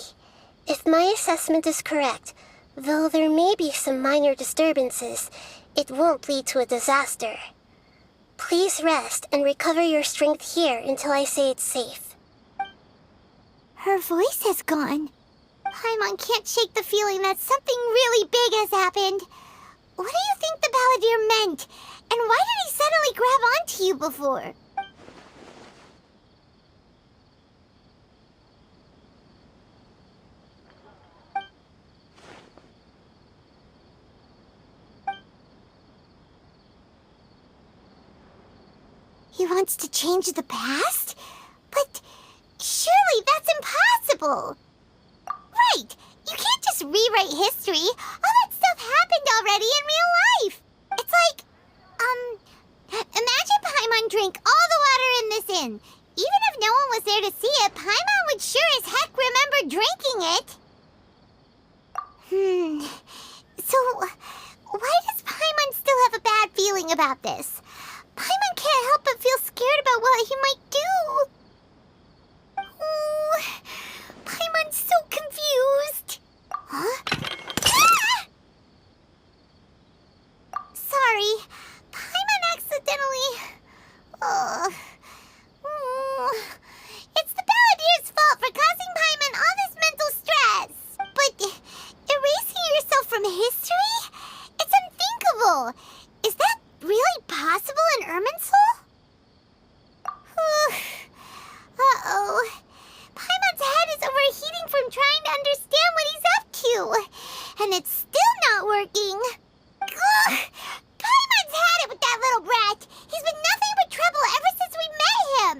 If my assessment is correct, though there may be some minor disturbances, it won't lead to a disaster. Please rest and recover your strength here until I say it's safe. Her voice has gone. Paimon can't shake the feeling that something really big has happened. What do you think the Balladeer meant? And why did he suddenly grab onto you before? He wants to change the past? But surely that's impossible! Right! You can't just rewrite history! All that stuff happened already in real life! It's like, imagine Paimon drank all the water in this inn. Even if no one was there to see it, Paimon would sure as heck remember drinking it! So, why does Paimon still have a bad feeling about this? Paimon can't help but feel scared about what he might do. Oh, Paimon's so confused. Huh? Ah! Sorry, Paimon accidentally... It's the Balladeer's fault for causing Paimon all this mental stress. But erasing yourself from history? It's unthinkable. Is that really possible in Irminsul? Uh-oh. Paimon's head is overheating from trying to understand what he's up to. And it's still not working. Ugh. Paimon's had it with that little brat. He's been nothing but trouble ever since we met him.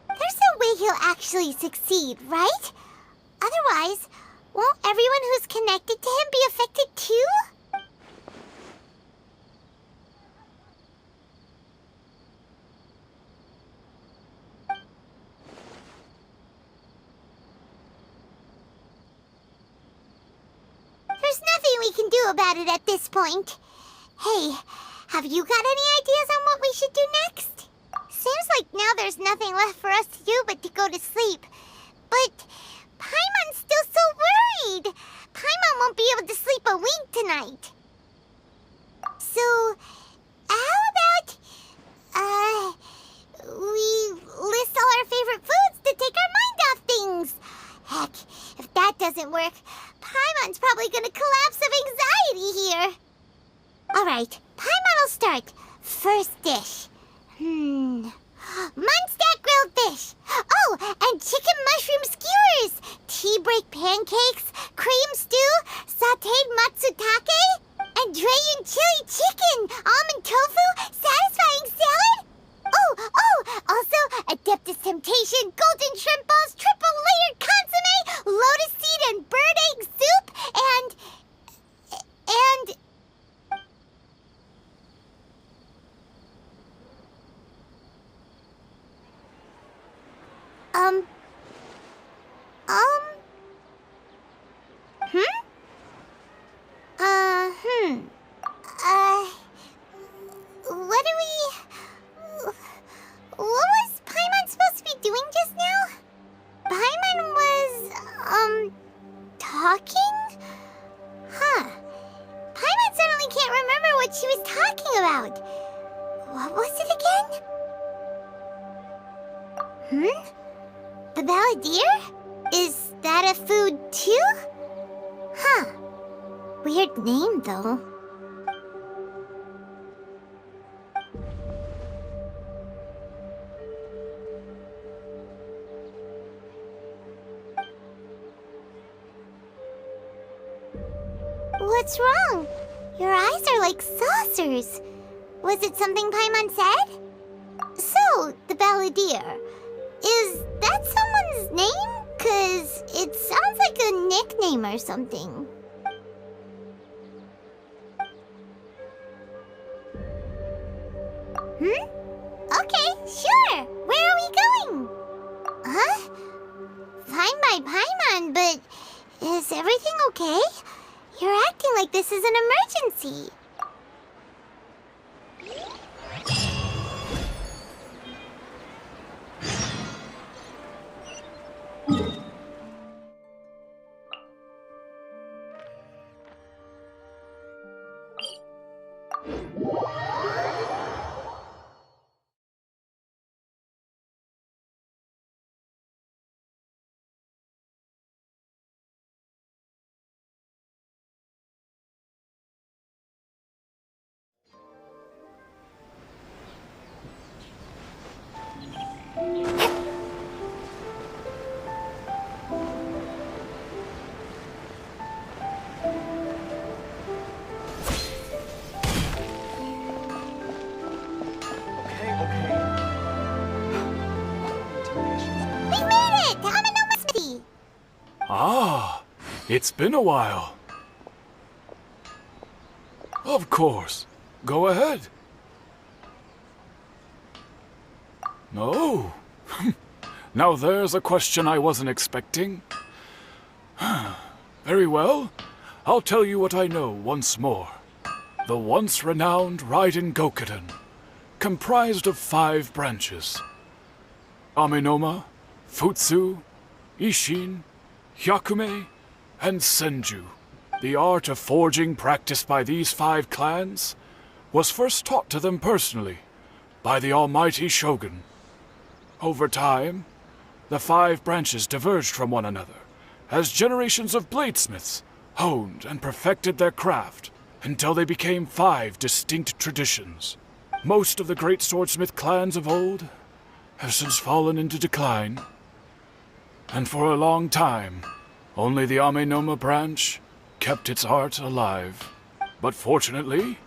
There's no way he'll actually succeed, right? Otherwise, won't everyone who's connected to him be affected too? There's nothing we can do about it at this point. Hey, have you got any ideas on what we should do next? Seems like now there's nothing left for us to do but to go to sleep. But Paimon's still so worried. Paimon won't be able to sleep a wink tonight. So, how about, we list all our favorite foods to take our mind off things? Heck, if that doesn't work, Paimon's probably gonna collapse of anxiety here. Alright, Paimon will start. First dish. Munstack grilled fish. Oh, and chicken mushroom skewers. Tea break pancakes, cream stew, sauteed matsutake, and Drayan chili chicken, almond tofu, satisfying salad. Oh, also Adeptus Temptation, golden shrimp balls, triple layered consomme, lotus seed and bird egg soup, and... What are we... What was Paimon supposed to be doing just now? Paimon was, talking? Huh. Paimon suddenly can't remember what she was talking about. What was it again? The Balladeer? Is that a food too? Huh. Weird name, though. What's wrong? Your eyes are like saucers. Was it something Paimon said? So, the Balladeer. Is that someone's name? 'Cause it sounds like a nickname or something. by Paimon, but is everything okay? You're acting like this is an emergency. We made it! Amanoma's Smithy! Ah, it's been a while. Of course. Go ahead. No. Now there's a question I wasn't expecting. Very well. I'll tell you what I know once more. The once renowned Raiden Gokuden, comprised of 5 branches. Amenoma, Futsu, Ishin, Hyakume, and Senju. The art of forging practiced by these 5 clans was first taught to them personally by the almighty Shogun. Over time, the 5 branches diverged from one another as generations of bladesmiths honed and perfected their craft until they became 5 distinct traditions. Most of the great swordsmith clans of old have since fallen into decline, and for a long time, only the Amenoma branch kept its art alive. But fortunately,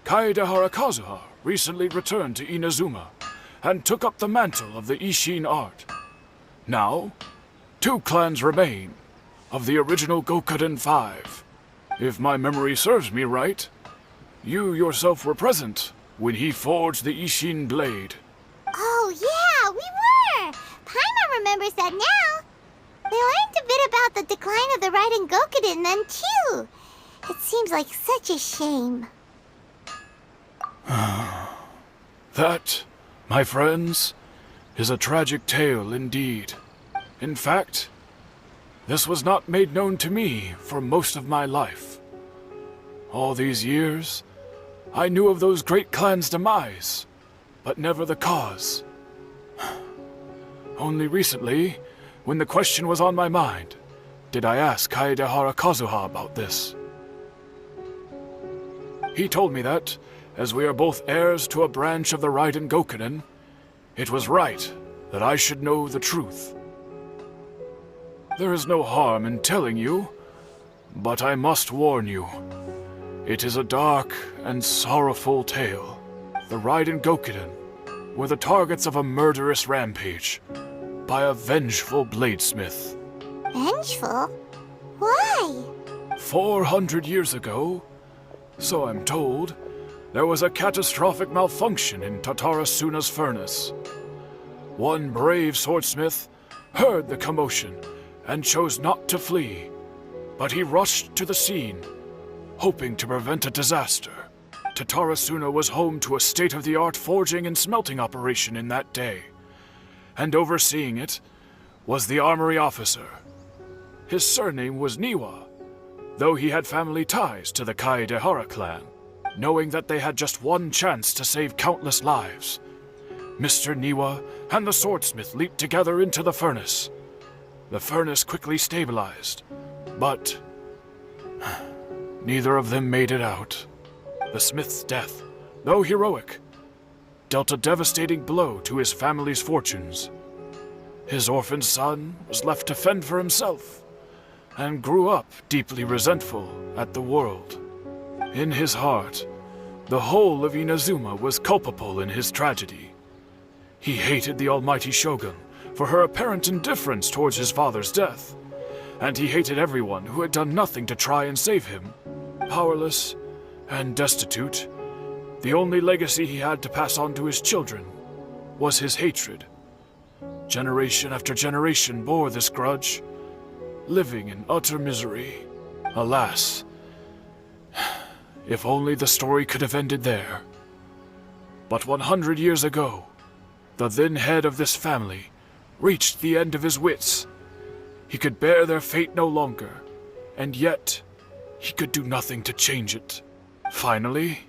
Kaedehara Kazuha recently returned to Inazuma and took up the mantle of the Ishin art. Now, 2 clans remain of the original Gokuden 5. If my memory serves me right, you yourself were present when he forged the Ishin blade. Oh, yeah, we were! Paimon remembers that now. They learned a bit about the decline of the Raiden Gokuden then, too. It seems like such a shame. That, my friends, is a tragic tale indeed. In fact, this was not made known to me for most of my life. All these years, I knew of those great clans' demise, but never the cause. Only recently, when the question was on my mind, did I ask Kaedehara Kazuha about this. He told me that, as we are both heirs to a branch of the Raiden Gokuden, it was right that I should know the truth. There is no harm in telling you, but I must warn you. It is a dark and sorrowful tale. The Raiden Gokuden were the targets of a murderous rampage by a vengeful bladesmith. Vengeful? Why? 400 years ago, so I'm told, there was a catastrophic malfunction in Tatarasuna's furnace. One brave swordsmith heard the commotion and chose not to flee, but he rushed to the scene, hoping to prevent a disaster. Tatarasuna was home to a state-of-the-art forging and smelting operation in that day, and overseeing it was the armory officer. His surname was Niwa, though he had family ties to the Kaedehara clan. Knowing that they had just one chance to save countless lives, Mr. Niwa and the swordsmith leaped together into the furnace. The furnace quickly stabilized, but neither of them made it out. The smith's death, though heroic, dealt a devastating blow to his family's fortunes. His orphaned son was left to fend for himself, and grew up deeply resentful at the world. In his heart, the whole of Inazuma was culpable in his tragedy. He hated the almighty Shogun for her apparent indifference towards his father's death, and he hated everyone who had done nothing to try and save him. Powerless and destitute, the only legacy he had to pass on to his children was his hatred. Generation after generation bore this grudge, living in utter misery. Alas, if only the story could have ended there. But 100 years ago, the then head of this family reached the end of his wits. He could bear their fate no longer, and yet he could do nothing to change it. Finally,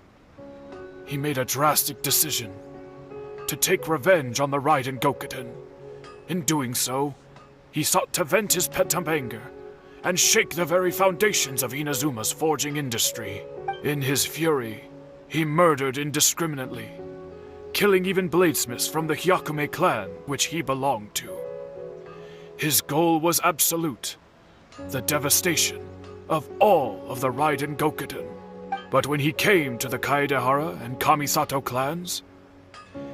he made a drastic decision to take revenge on the Raiden Gokuden. In doing so, he sought to vent his pent-up anger and shake the very foundations of Inazuma's forging industry. In his fury, he murdered indiscriminately, killing even bladesmiths from the Hyakume clan which he belonged to. His goal was absolute, the devastation of all of the Raiden Gokuden. But when he came to the Kaedehara and Kamisato clans,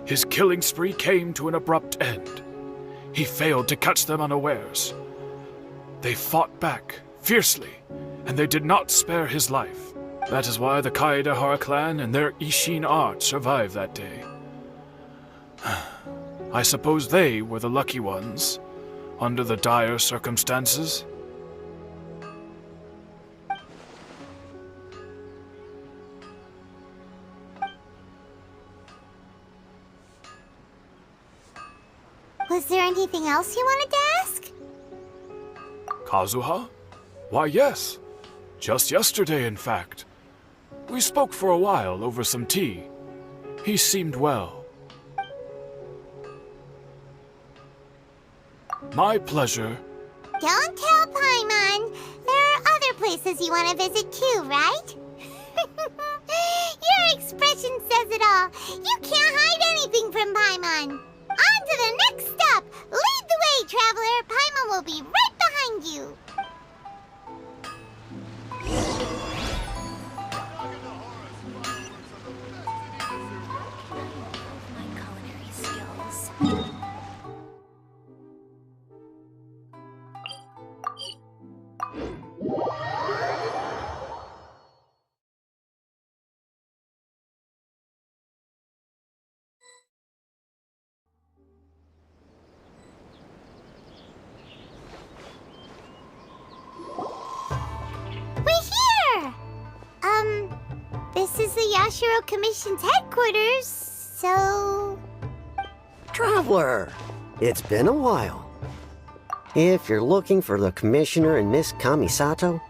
his killing spree came to an abrupt end. He failed to catch them unawares. They fought back fiercely, and they did not spare his life. That is why the Kaedehara clan and their Ishin art survived that day. I suppose they were the lucky ones, under the dire circumstances. Was there anything else you wanted to ask? Kazuha? Why, yes. Just yesterday, in fact. We spoke for a while over some tea. He seemed well. My pleasure. Don't tell Paimon. There are other places you want to visit too, right? Your expression says it all. You can't hide anything from Paimon. On to the next stop. Lead the way, traveler. Paimon will be right behind you. My culinary skills. This is the Yashiro Commission's headquarters, so... Traveler, it's been a while. If you're looking for the Commissioner and Miss Kamisato,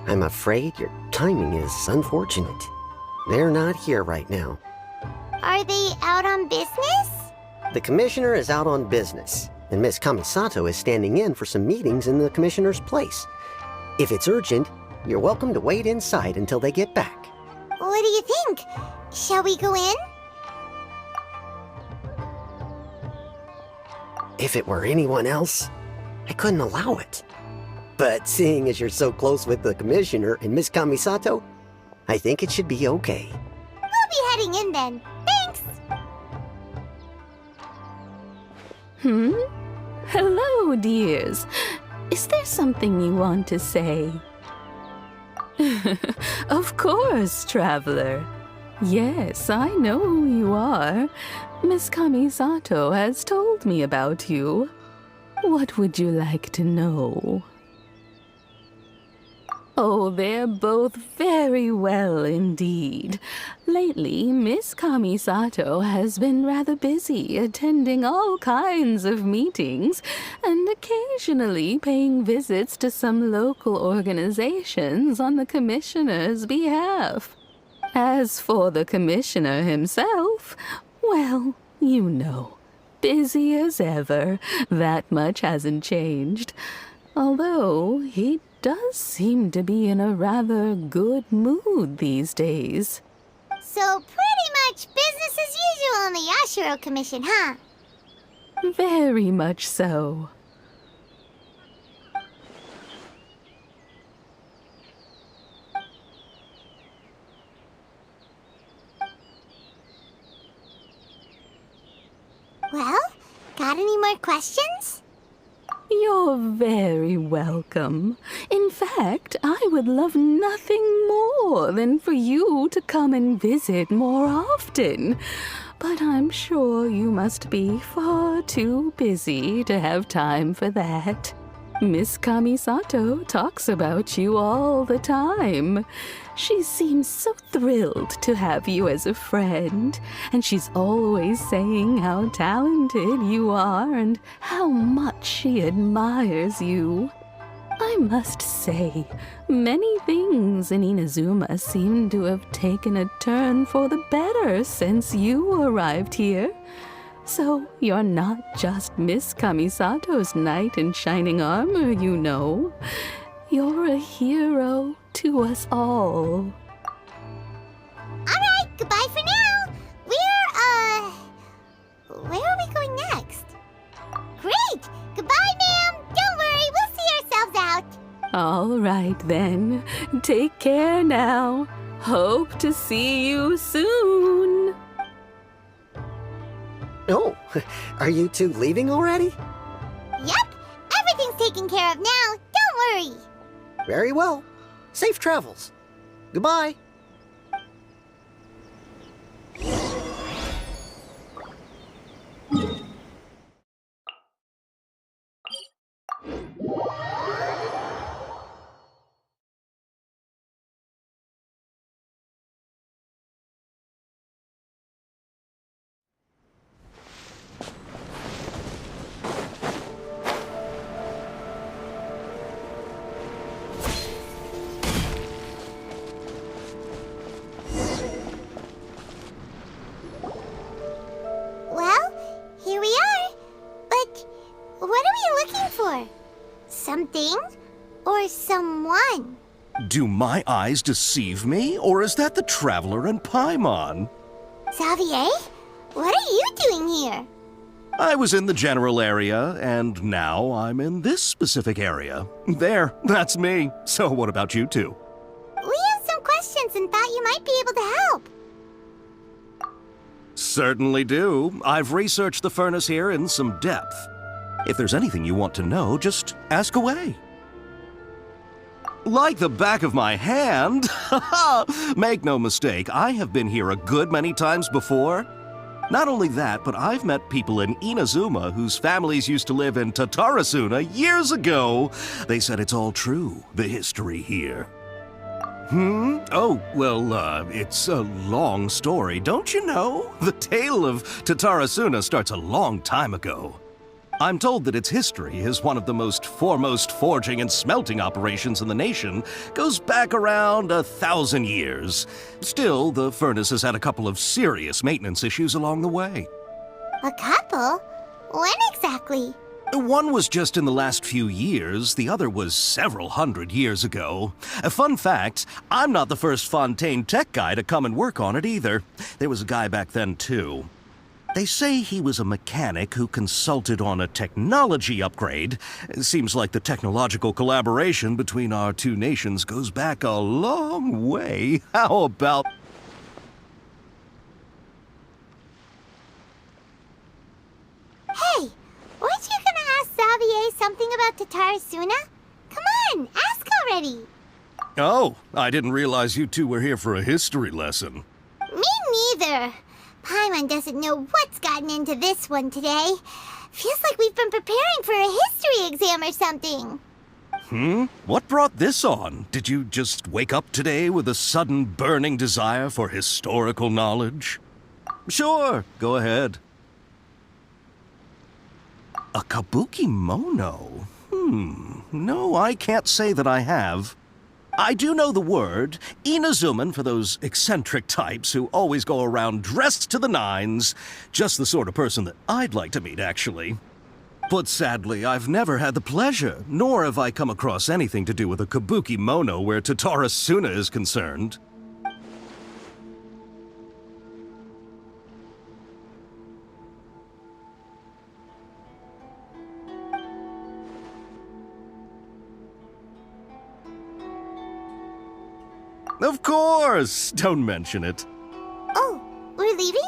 I'm afraid your timing is unfortunate. They're not here right now. Are they out on business? The Commissioner is out on business, and Miss Kamisato is standing in for some meetings in the Commissioner's place. If it's urgent, you're welcome to wait inside until they get back. What do you think? Shall we go in? If it were anyone else, I couldn't allow it. But seeing as you're so close with the Commissioner and Miss Kamisato, I think it should be okay. We'll be heading in then. Thanks! Hello, dears. Is there something you want to say? Of course, traveler. Yes, I know who you are. Miss Kamisato has told me about you. What would you like to know? Oh, they're both very well indeed. Lately, Miss Kamisato has been rather busy attending all kinds of meetings and occasionally paying visits to some local organizations on the Commissioner's behalf. As for the Commissioner himself, well, you know, busy as ever. That much hasn't changed. Although he does seem to be in a rather good mood these days. So pretty much business as usual on the Yashiro Commission, huh? Very much so. Well, got any more questions? You're very welcome. In fact, I would love nothing more than for you to come and visit more often. But I'm sure you must be far too busy to have time for that. Miss Kamisato talks about you all the time. She seems so thrilled to have you as a friend, and she's always saying how talented you are and how much she admires you. I must say, many things in Inazuma seem to have taken a turn for the better since you arrived here. So you're not just Miss Kamisato's knight in shining armor, you know. You're a hero to us all. Alright, goodbye for now. Where are we going next? Great! Goodbye, ma'am! Don't worry, we'll see ourselves out. All right then. Take care now. Hope to see you soon. Oh, are you two leaving already? Yep, everything's taken care of now. Don't worry. Very well. Safe travels. Goodbye. Well, here we are. But what are we looking for? Something or someone? Do my eyes deceive me, or is that the Traveler and Paimon? Xavier, what are you doing here? I was in the general area, and now I'm in this specific area. There, that's me. So what about you two? We have some questions and thought you might be able to help. Certainly do. I've researched the furnace here in some depth. If there's anything you want to know, just ask away. Like the back of my hand? Make no mistake, I have been here a good many times before. Not only that, but I've met people in Inazuma whose families used to live in Tatarasuna years ago. They said it's all true, the history here. Oh, well, it's a long story, don't you know? The tale of Tatarasuna starts a long time ago. I'm told that its history is one of the most foremost forging and smelting operations in the nation, goes back around 1,000 years. Still, the furnace has had a couple of serious maintenance issues along the way. A couple? When exactly? One was just in the last few years, the other was several hundred years ago. A fun fact, I'm not the first Fontaine tech guy to come and work on it either. There was a guy back then too. They say he was a mechanic who consulted on a technology upgrade. It seems like the technological collaboration between our two nations goes back a long way. How about... Hey, weren't you gonna ask Xavier something about Tatarasuna? Come on, ask already. Oh, I didn't realize you two were here for a history lesson. Me neither. Paimon doesn't know what's gotten into this one today. Feels like we've been preparing for a history exam or something. What brought this on? Did you just wake up today with a sudden burning desire for historical knowledge? Sure, go ahead. A kabuki mono? No, I can't say that I have. I do know the word, Inazuman for those eccentric types who always go around dressed to the nines. Just the sort of person that I'd like to meet, actually. But sadly, I've never had the pleasure, nor have I come across anything to do with a kabuki mono where Tatarasuna is concerned. Of course! Don't mention it. Oh, we're leaving?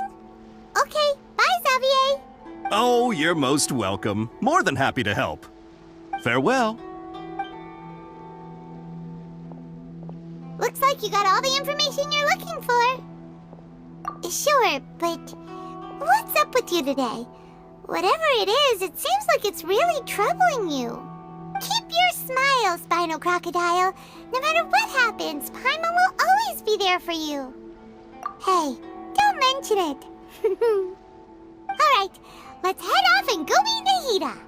Okay, bye, Xavier. Oh, you're most welcome. More than happy to help. Farewell. Looks like you got all the information you're looking for. Sure, but what's up with you today? Whatever it is, it seems like it's really troubling you. Keep your smile, Spinal Crocodile. No matter what happens, Paimon will always be there for you. Hey, don't mention it. Alright, let's head off and go meet Nahida.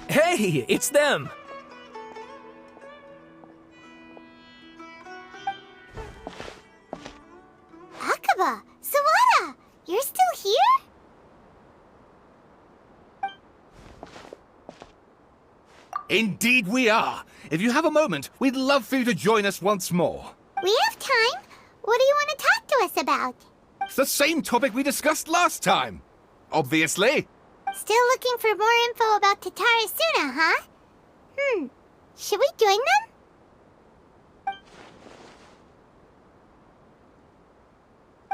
Hey, it's them! Akaba, Sawada, you're still here? Indeed we are. If you have a moment, we'd love for you to join us once more. We have time. What do you want to talk to us about? It's the same topic we discussed last time. Obviously. Still looking for more info about Tatarasuna, huh? Should we join them?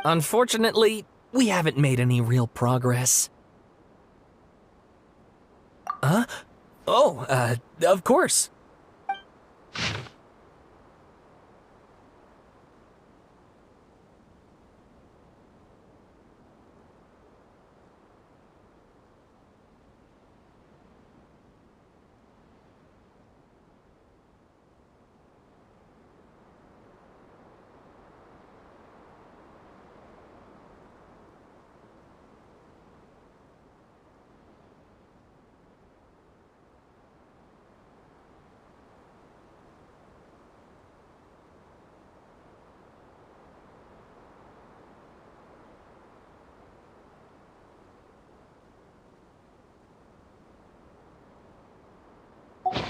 Unfortunately, we haven't made any real progress. Huh? Oh, of course.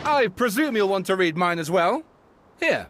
I presume you'll want to read mine as well. Here.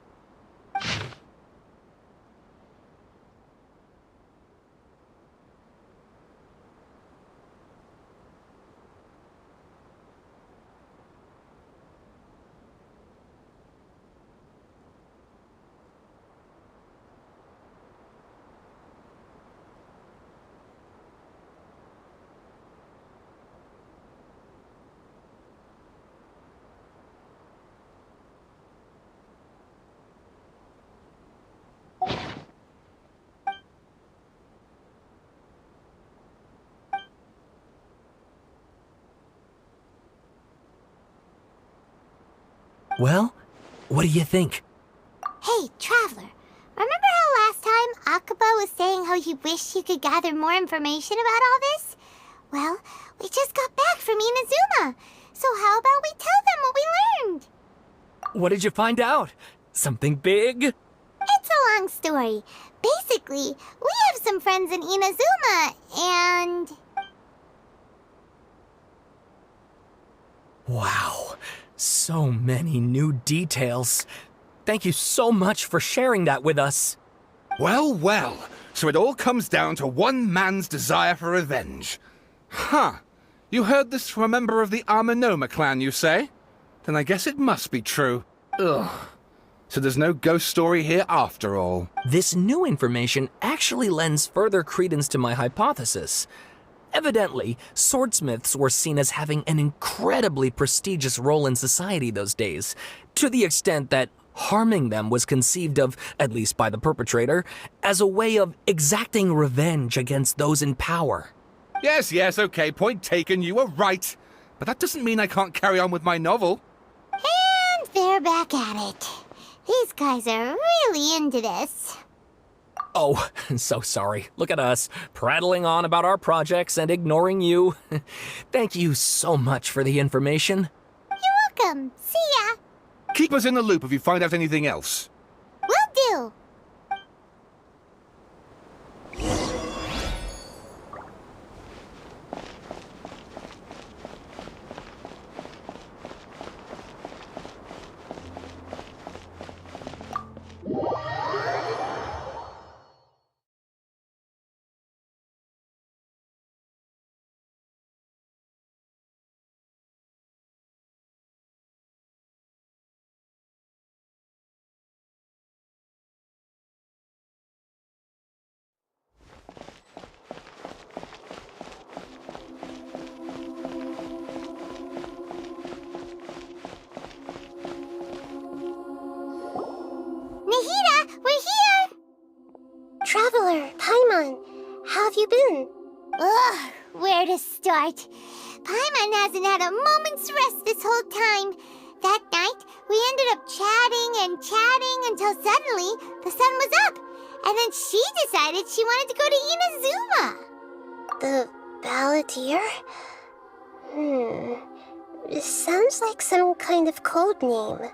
Well, what do you think? Hey, Traveler. Remember how last time Akaba was saying how he wished he could gather more information about all this? Well, we just got back from Inazuma. So how about we tell them what we learned? What did you find out? Something big? It's a long story. Basically, we have some friends in Inazuma, and... Wow, so many new details. Thank you so much for sharing that with us. Well, well. So it all comes down to one man's desire for revenge. Huh. You heard this from a member of the Armanoma clan, you say? Then I guess it must be true. Ugh. So there's no ghost story here after all. This new information actually lends further credence to my hypothesis. Evidently, swordsmiths were seen as having an incredibly prestigious role in society those days, to the extent that harming them was conceived of, at least by the perpetrator, as a way of exacting revenge against those in power. Yes, okay, point taken, you were right. But that doesn't mean I can't carry on with my novel. And they're back at it. These guys are really into this. Oh, so sorry. Look at us, prattling on about our projects and ignoring you. Thank you so much for the information. You're welcome. See ya. Keep us in the loop if you find out anything else. Will do. on. How have you been? Ugh, where to start? Paimon hasn't had a moment's rest this whole time. That night, we ended up chatting and chatting until suddenly the sun was up. And then she decided she wanted to go to Inazuma. The Balladeer? It sounds like some kind of code name.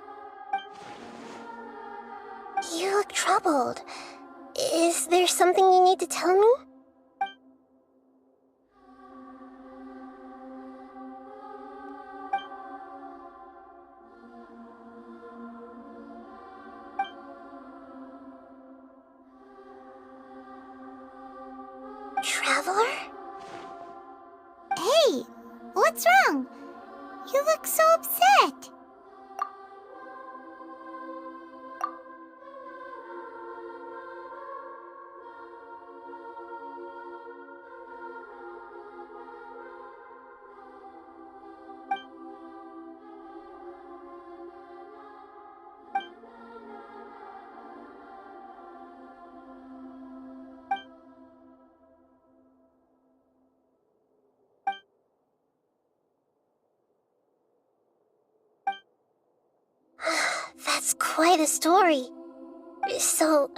You look troubled. Is there something you need to tell me? Traveler? Hey, what's wrong? You look so upset. That's quite a story. So,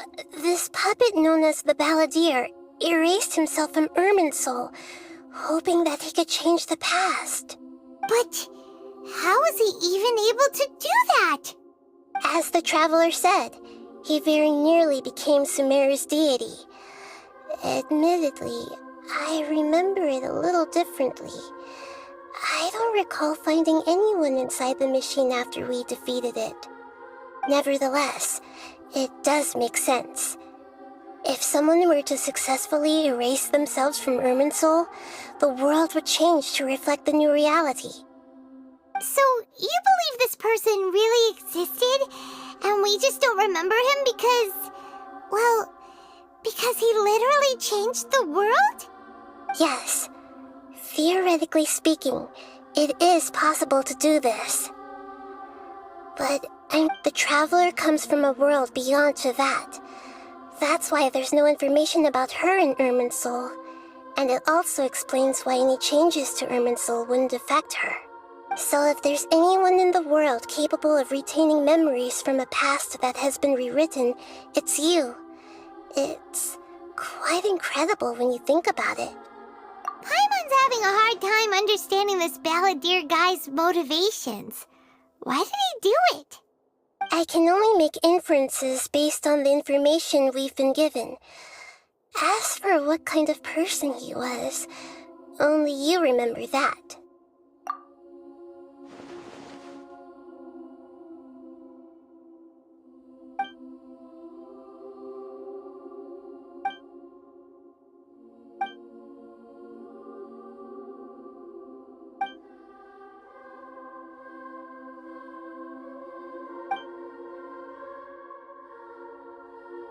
this puppet known as the Balladeer erased himself from Irminsul, hoping that he could change the past. But how was he even able to do that? As the traveler said, he very nearly became Sumeru's deity. Admittedly, I remember it a little differently. I don't recall finding anyone inside the machine after we defeated it. Nevertheless, it does make sense. If someone were to successfully erase themselves from Irminsul, the world would change to reflect the new reality. So, you believe this person really existed, and we just don't remember him because, well, because he literally changed the world? Yes. Theoretically speaking, it is possible to do this. But the traveler comes from a world beyond to that. That's why there's no information about her in Irminsul, and it also explains why any changes to Irminsul wouldn't affect her. So if there's anyone in the world capable of retaining memories from a past that has been rewritten, it's you. It's quite incredible when you think about it. Paimon's having a hard time understanding this Balladeer guy's motivations. Why did he do it? I can only make inferences based on the information we've been given. As for what kind of person he was, only you remember that.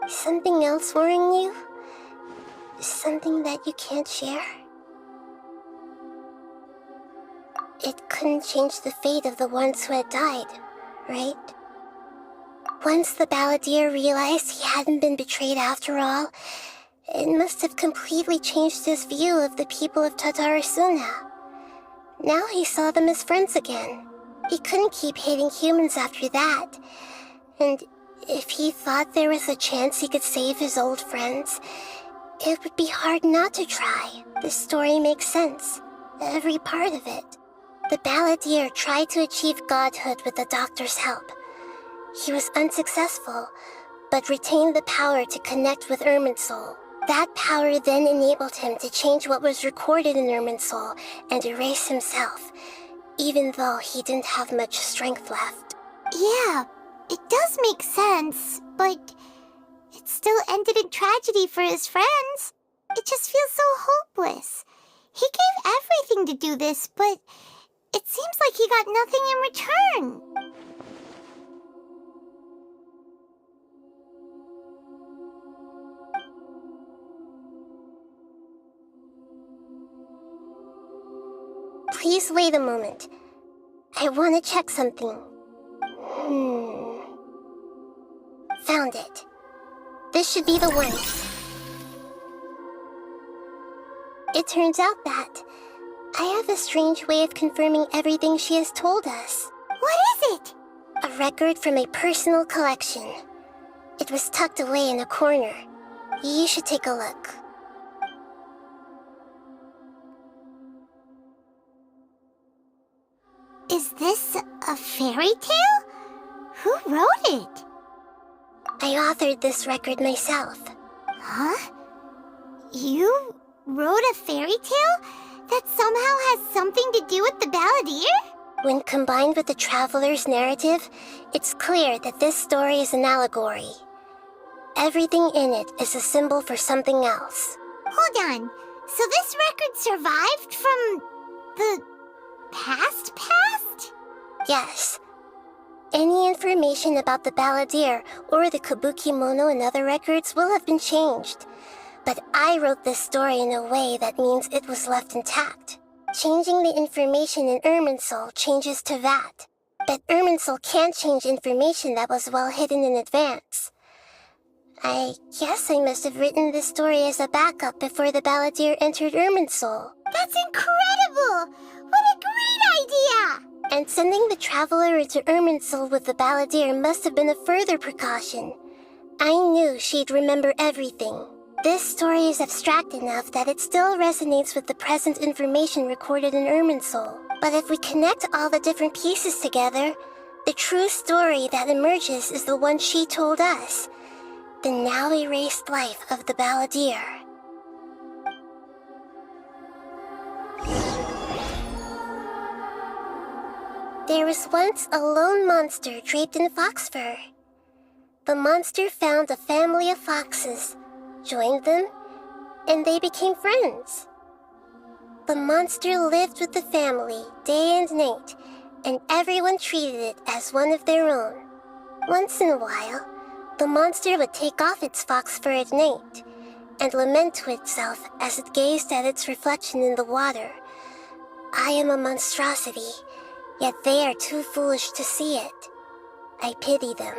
Something else worrying you? Something that you can't share? It couldn't change the fate of the ones who had died, right? Once the Balladeer realized he hadn't been betrayed after all, it must have completely changed his view of the people of Tatarasuna. Now he saw them as friends again. He couldn't keep hating humans after that, and if he thought there was a chance he could save his old friends, it would be hard not to try. The story makes sense. Every part of it. The Balladeer tried to achieve godhood with the doctor's help. He was unsuccessful, but retained the power to connect with Irminsul. That power then enabled him to change what was recorded in Irminsul and erase himself, even though he didn't have much strength left. Yeah, it does make sense, but it still ended in tragedy for his friends. It just feels so hopeless. He gave everything to do this, but it seems like he got nothing in return. Please wait a moment. I want to check something. Found it. This should be the one. It turns out that I have a strange way of confirming everything she has told us. What is it? A record from a personal collection. It was tucked away in a corner. You should take a look. Is this a fairy tale? Who wrote it? I authored this record myself. Huh? You wrote a fairy tale that somehow has something to do with the Balladeer? When combined with the traveler's narrative, it's clear that this story is an allegory. Everything in it is a symbol for something else. Hold on. So this record survived from the past? Yes. Any information about the Balladeer or the Kabuki Mono and other records will have been changed. But I wrote this story in a way that means it was left intact. Changing the information in Irminsul changes to that. But Irminsul can't change information that was well hidden in advance. I guess I must have written this story as a backup before the Balladeer entered Irminsul. That's incredible! What a great idea! And sending the traveler into Irminsul with the Balladeer must have been a further precaution. I knew she'd remember everything. This story is abstract enough that it still resonates with the present information recorded in Irminsul. But if we connect all the different pieces together, the true story that emerges is the one she told us. The now erased life of the Balladeer. There was once a lone monster draped in fox fur. The monster found a family of foxes, joined them, and they became friends. The monster lived with the family day and night, and everyone treated it as one of their own. Once in a while, the monster would take off its fox fur at night and lament to itself as it gazed at its reflection in the water. I am a monstrosity, yet they are too foolish to see it. I pity them.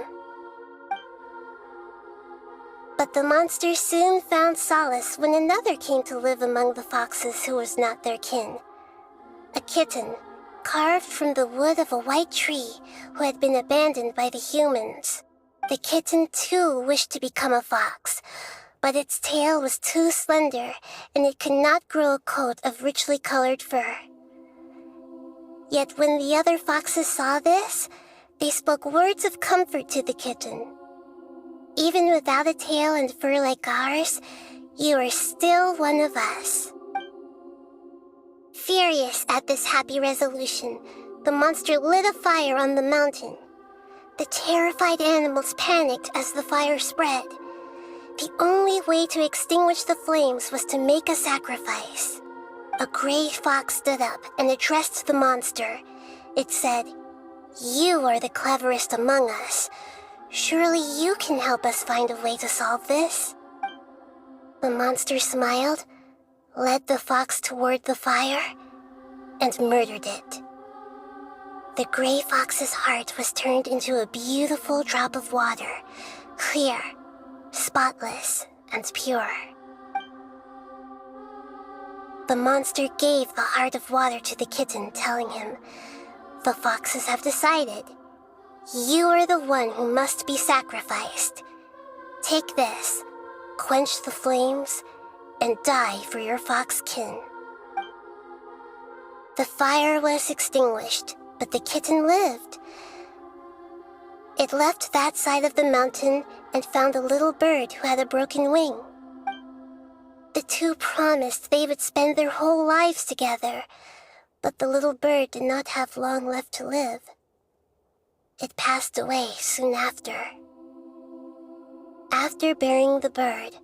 But the monster soon found solace when another came to live among the foxes who was not their kin. A kitten, carved from the wood of a white tree who had been abandoned by the humans. The kitten too wished to become a fox, but its tail was too slender and it could not grow a coat of richly colored fur. Yet when the other foxes saw this, they spoke words of comfort to the kitten. Even without a tail and fur like ours, you are still one of us. Furious at this happy resolution, the monster lit a fire on the mountain. The terrified animals panicked as the fire spread. The only way to extinguish the flames was to make a sacrifice. A gray fox stood up and addressed the monster. It said, "You are the cleverest among us. Surely you can help us find a way to solve this." The monster smiled, led the fox toward the fire, and murdered it. The gray fox's heart was turned into a beautiful drop of water, clear, spotless, and pure. The monster gave the heart of water to the kitten, telling him, "The foxes have decided. You are the one who must be sacrificed. Take this, quench the flames, and die for your fox kin." The fire was extinguished, but the kitten lived. It left that side of the mountain and found a little bird who had a broken wing. The two promised they would spend their whole lives together, but the little bird did not have long left to live. It passed away soon after. After burying the bird,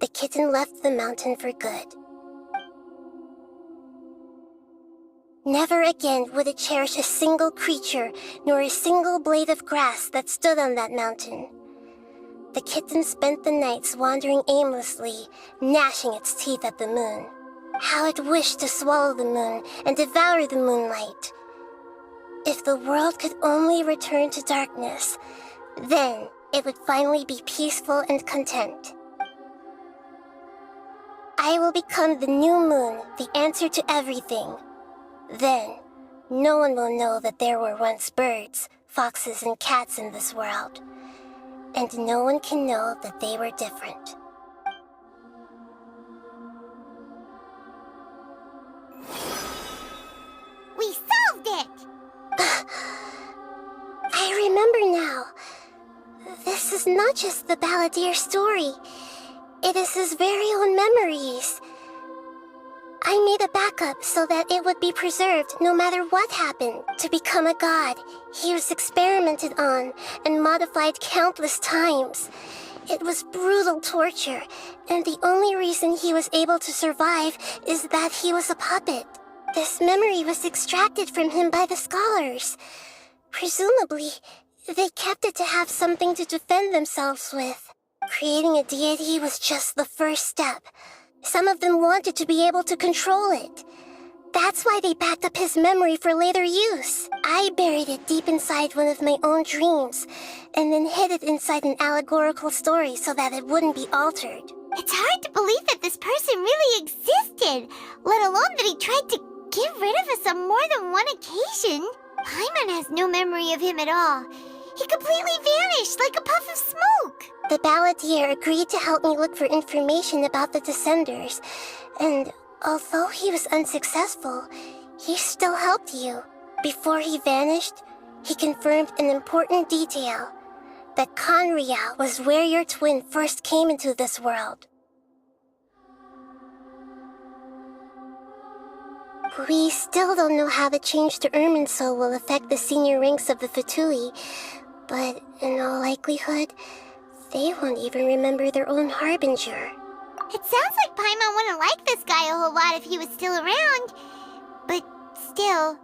the kitten left the mountain for good. Never again would it cherish a single creature nor a single blade of grass that stood on that mountain. The kitten spent the nights wandering aimlessly, gnashing its teeth at the moon. How it wished to swallow the moon and devour the moonlight. If the world could only return to darkness, then it would finally be peaceful and content. I will become the new moon, the answer to everything. Then, no one will know that there were once birds, foxes, and cats in this world. And no one can know that they were different. We solved it! I remember now. This is not just the Balladeer story. It is his very own memories. I made a backup so that it would be preserved no matter what happened. To become a god, he was experimented on and modified countless times. It was brutal torture, and the only reason he was able to survive is that he was a puppet. This memory was extracted from him by the scholars. Presumably, they kept it to have something to defend themselves with. Creating a deity was just the first step. Some of them wanted to be able to control it. That's why they backed up his memory for later use. I buried it deep inside one of my own dreams, and then hid it inside an allegorical story so that it wouldn't be altered. It's hard to believe that this person really existed, let alone that he tried to get rid of us on more than one occasion. Paimon has no memory of him at all. He completely vanished like a puff of smoke. The Balladeer agreed to help me look for information about the Descenders, and although he was unsuccessful, he still helped you. Before he vanished, he confirmed an important detail, that Conria was where your twin first came into this world. We still don't know how the change to Irminsul will affect the senior ranks of the Fatui, but in all likelihood, they won't even remember their own Harbinger. It sounds like Paimon wouldn't like this guy a whole lot if he was still around. But still,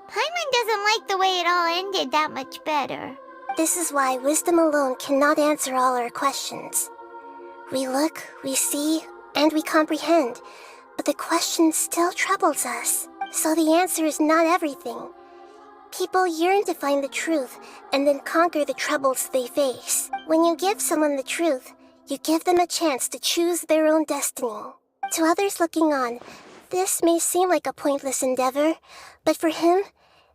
Paimon doesn't like the way it all ended that much better. This is why wisdom alone cannot answer all our questions. We look, we see, and we comprehend, but the question still troubles us. So the answer is not everything. People yearn to find the truth and then conquer the troubles they face. When you give someone the truth, you give them a chance to choose their own destiny. To others looking on, this may seem like a pointless endeavor, but for him,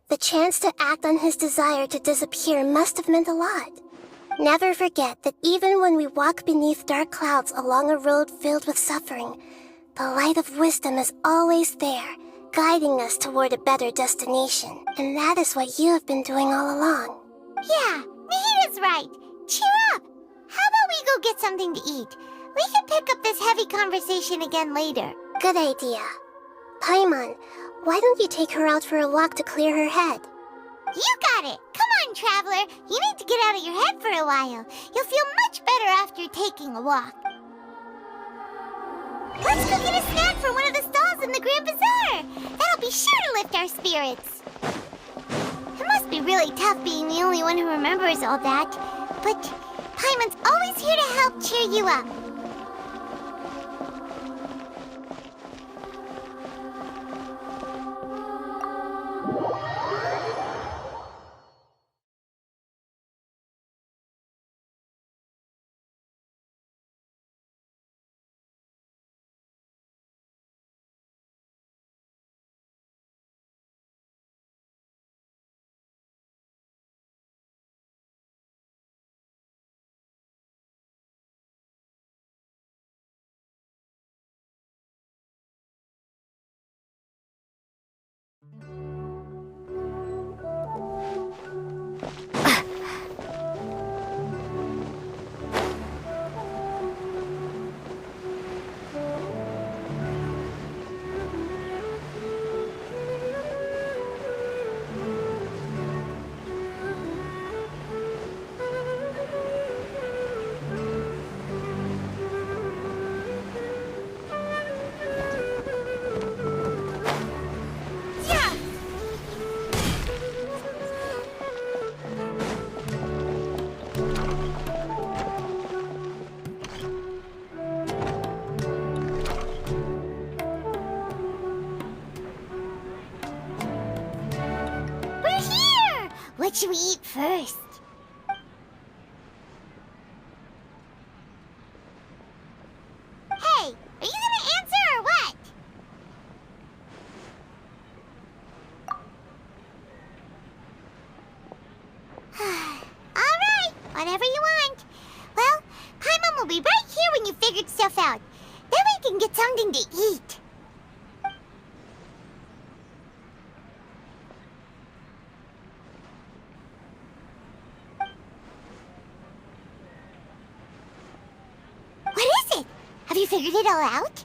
the chance to act on his desire to disappear must have meant a lot. Never forget that even when we walk beneath dark clouds along a road filled with suffering, the light of wisdom is always there, guiding us toward a better destination. And that is what you have been doing all along. Yeah, Nahita's right. Cheer up! How about we go get something to eat? We can pick up this heavy conversation again later. Good idea. Paimon, why don't you take her out for a walk to clear her head? You got it! Come on, Traveler! You need to get out of your head for a while. You'll feel much better after taking a walk. Let's go get a snack from one of the stalls in the Grand Bazaar! That'll be sure to lift our spirits. It must be really tough being the only one who remembers all that, but Paimon's always here to help cheer you up. What should we eat first? Hey, are you gonna answer stuff out. Then we can get something to eat. What is it? Have you figured it all out?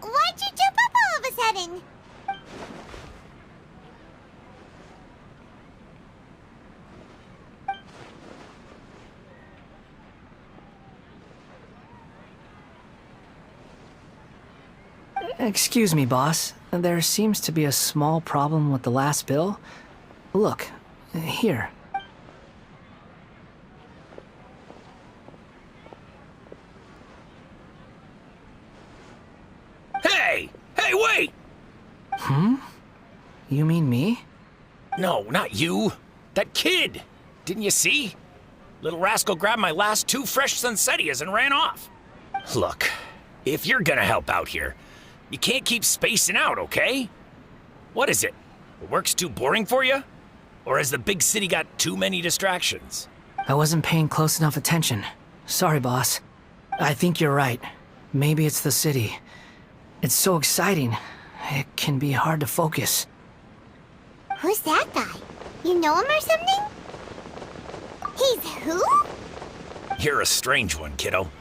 Why'd you jump up all of a sudden? Excuse me, boss. There seems to be a small problem with the last bill. Look, here. Hey! Hey, wait! You mean me? No, not you. That kid! Didn't you see? Little rascal grabbed my last 2 fresh Sunsettias and ran off. Look, if you're gonna help out here, you can't keep spacing out, okay? What is it? The work's too boring for you? Or has the big city got too many distractions? I wasn't paying close enough attention. Sorry, boss. I think you're right. Maybe it's the city. It's so exciting. It can be hard to focus. Who's that guy? You know him or something? He's who? You're a strange one, kiddo.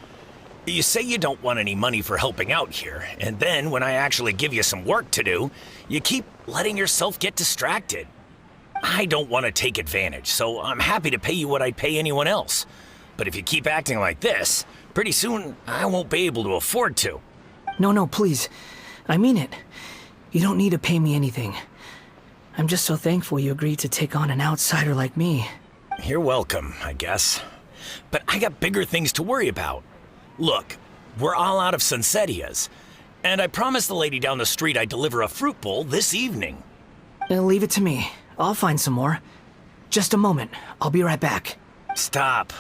You say you don't want any money for helping out here, and then when I actually give you some work to do, you keep letting yourself get distracted. I don't want to take advantage, so I'm happy to pay you what I'd pay anyone else. But if you keep acting like this, pretty soon I won't be able to afford to. No, please. I mean it. You don't need to pay me anything. I'm just so thankful you agreed to take on an outsider like me. You're welcome, I guess. But I got bigger things to worry about. Look, we're all out of Sunsettias, and I promised the lady down the street I'd deliver a fruit bowl this evening. Leave it to me. I'll find some more. Just a moment. I'll be right back. Stop.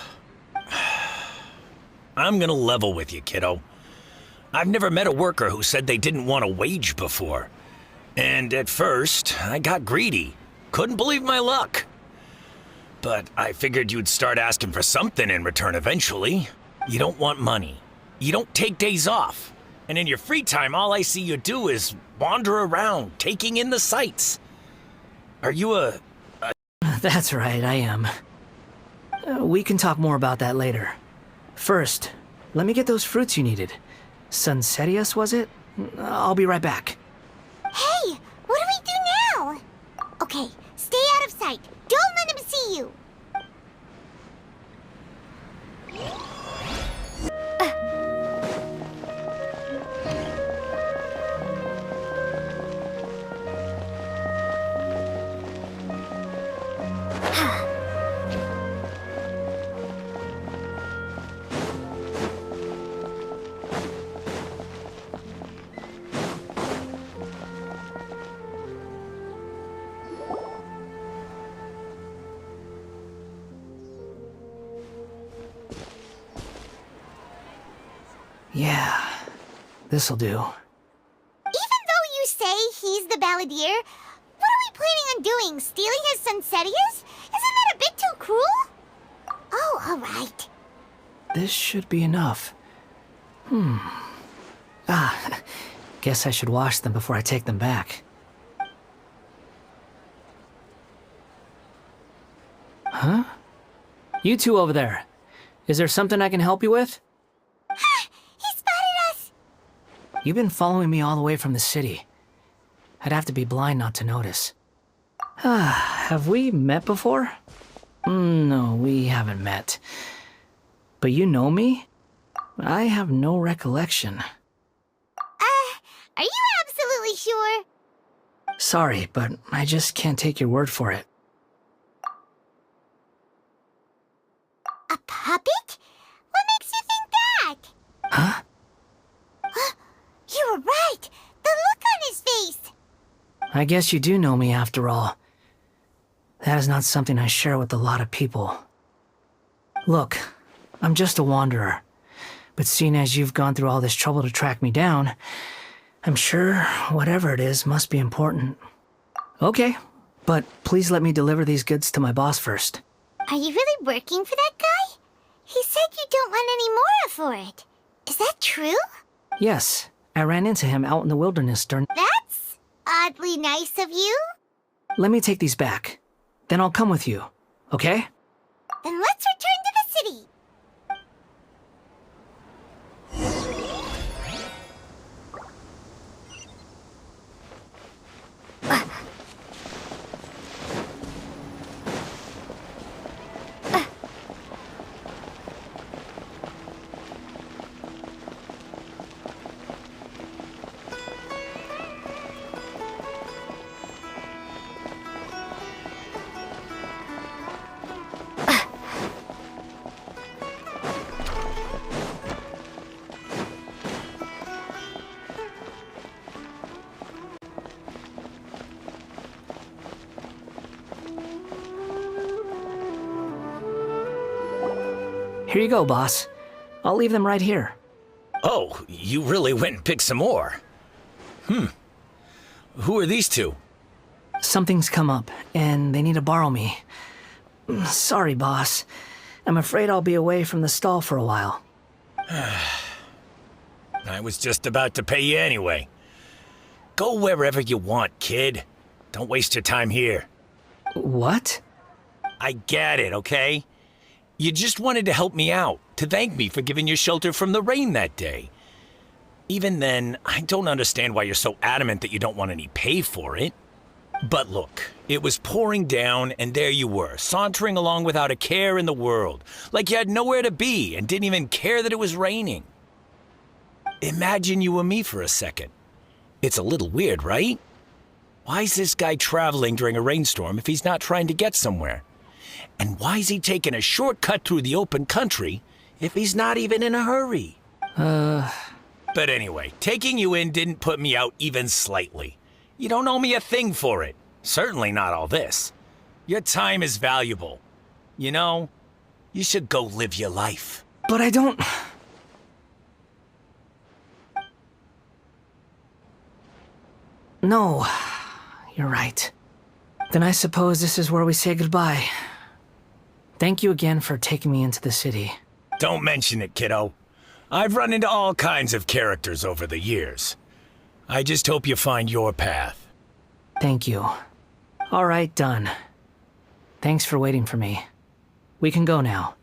I'm gonna level with you, kiddo. I've never met a worker who said they didn't want a wage before. And at first, I got greedy. Couldn't believe my luck. But I figured you'd start asking for something in return eventually. You don't want money. You don't take days off. And in your free time, all I see you do is wander around, taking in the sights. Are you a... That's right, I am. We can talk more about that later. First, let me get those fruits you needed. Sunsettias, was it? I'll be right back. Hey, what do we do now? Okay, stay out of sight. Don't let him see you. Yeah, this'll do. Even though you say he's the Balladeer, what are we planning on doing? Stealing his Sunsettias? Isn't that a bit too cruel? Oh, alright. This should be enough. Guess I should wash them before I take them back. Huh? You two over there. Is there something I can help you with? He spotted us! You've been following me all the way from the city. I'd have to be blind not to notice. Have we met before? No, we haven't met. But you know me? I have no recollection. Are you absolutely sure? Sorry, but I just can't take your word for it. A puppet? What makes you think that? Huh? You were right! The look on his face! I guess you do know me after all. That is not something I share with a lot of people. Look, I'm just a wanderer. But seeing as you've gone through all this trouble to track me down, I'm sure whatever it is must be important. Okay, but please let me deliver these goods to my boss first. Are you really working for that guy? He said you don't want any more for it. Is that true? Yes, I ran into him out in the wilderness during... That's oddly nice of you. Let me take these back. Then I'll come with you, okay? Then let's return to the city. Here you go, boss. I'll leave them right here. Oh, you really went and picked some more. Who are these two? Something's come up, and they need to borrow me. Sorry, boss. I'm afraid I'll be away from the stall for a while. I was just about to pay you anyway. Go wherever you want, kid. Don't waste your time here. What? I get it, okay? You just wanted to help me out, to thank me for giving you shelter from the rain that day. Even then, I don't understand why you're so adamant that you don't want any pay for it. But look, it was pouring down, and there you were, sauntering along without a care in the world, like you had nowhere to be and didn't even care that it was raining. Imagine you and me for a second. It's a little weird, right? Why is this guy traveling during a rainstorm if he's not trying to get somewhere? And why is he taking a shortcut through the open country if he's not even in a hurry? But anyway, taking you in didn't put me out even slightly. You don't owe me a thing for it. Certainly not all this. Your time is valuable. You know, you should go live your life. But I don't... No, you're right. Then I suppose this is where we say goodbye. Thank you again for taking me into the city. Don't mention it, kiddo. I've run into all kinds of characters over the years. I just hope you find your path. Thank you. All right, done. Thanks for waiting for me. We can go now.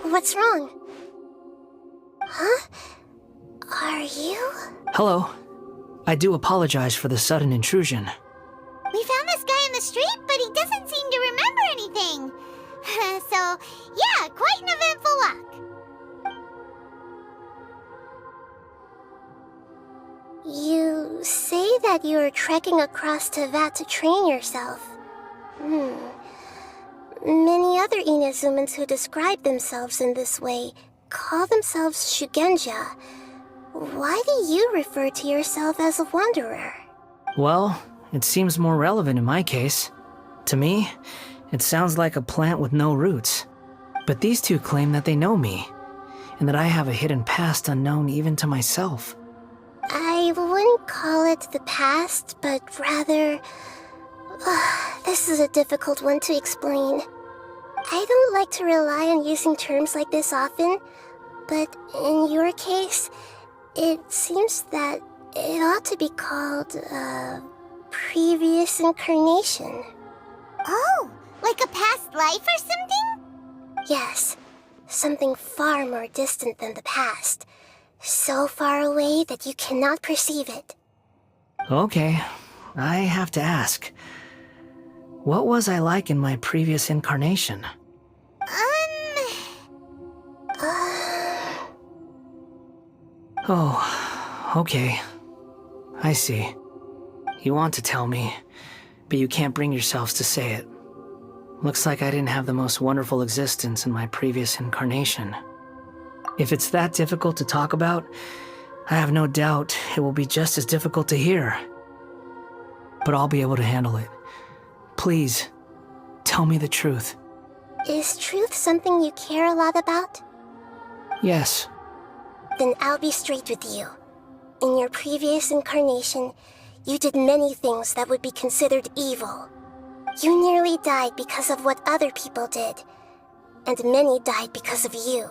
What's wrong? Huh? Are you? Hello. I do apologize for the sudden intrusion. We found this guy in the street, but he doesn't seem to remember anything. So, yeah, quite an eventful walk. You say that you're trekking across Teyvat to train yourself. Many other Inazumans who describe themselves in this way call themselves Shugenja. Why do you refer to yourself as a wanderer? Well, it seems more relevant in my case. To me, it sounds like a plant with no roots. But these two claim that they know me, and that I have a hidden past unknown even to myself. I wouldn't call it the past, but rather... this is a difficult one to explain. I don't like to rely on using terms like this often, but in your case, it seems that it ought to be called, previous incarnation. Oh, like a past life or something? Yes, something far more distant than the past. So far away that you cannot perceive it. Okay, I have to ask. What was I like in my previous incarnation? Oh, okay. I see. You want to tell me, but you can't bring yourselves to say it. Looks like I didn't have the most wonderful existence in my previous incarnation. If it's that difficult to talk about, I have no doubt it will be just as difficult to hear. But I'll be able to handle it. Please, tell me the truth. Is truth something you care a lot about? Yes. Then I'll be straight with you. In your previous incarnation, you did many things that would be considered evil. You nearly died because of what other people did, and many died because of you.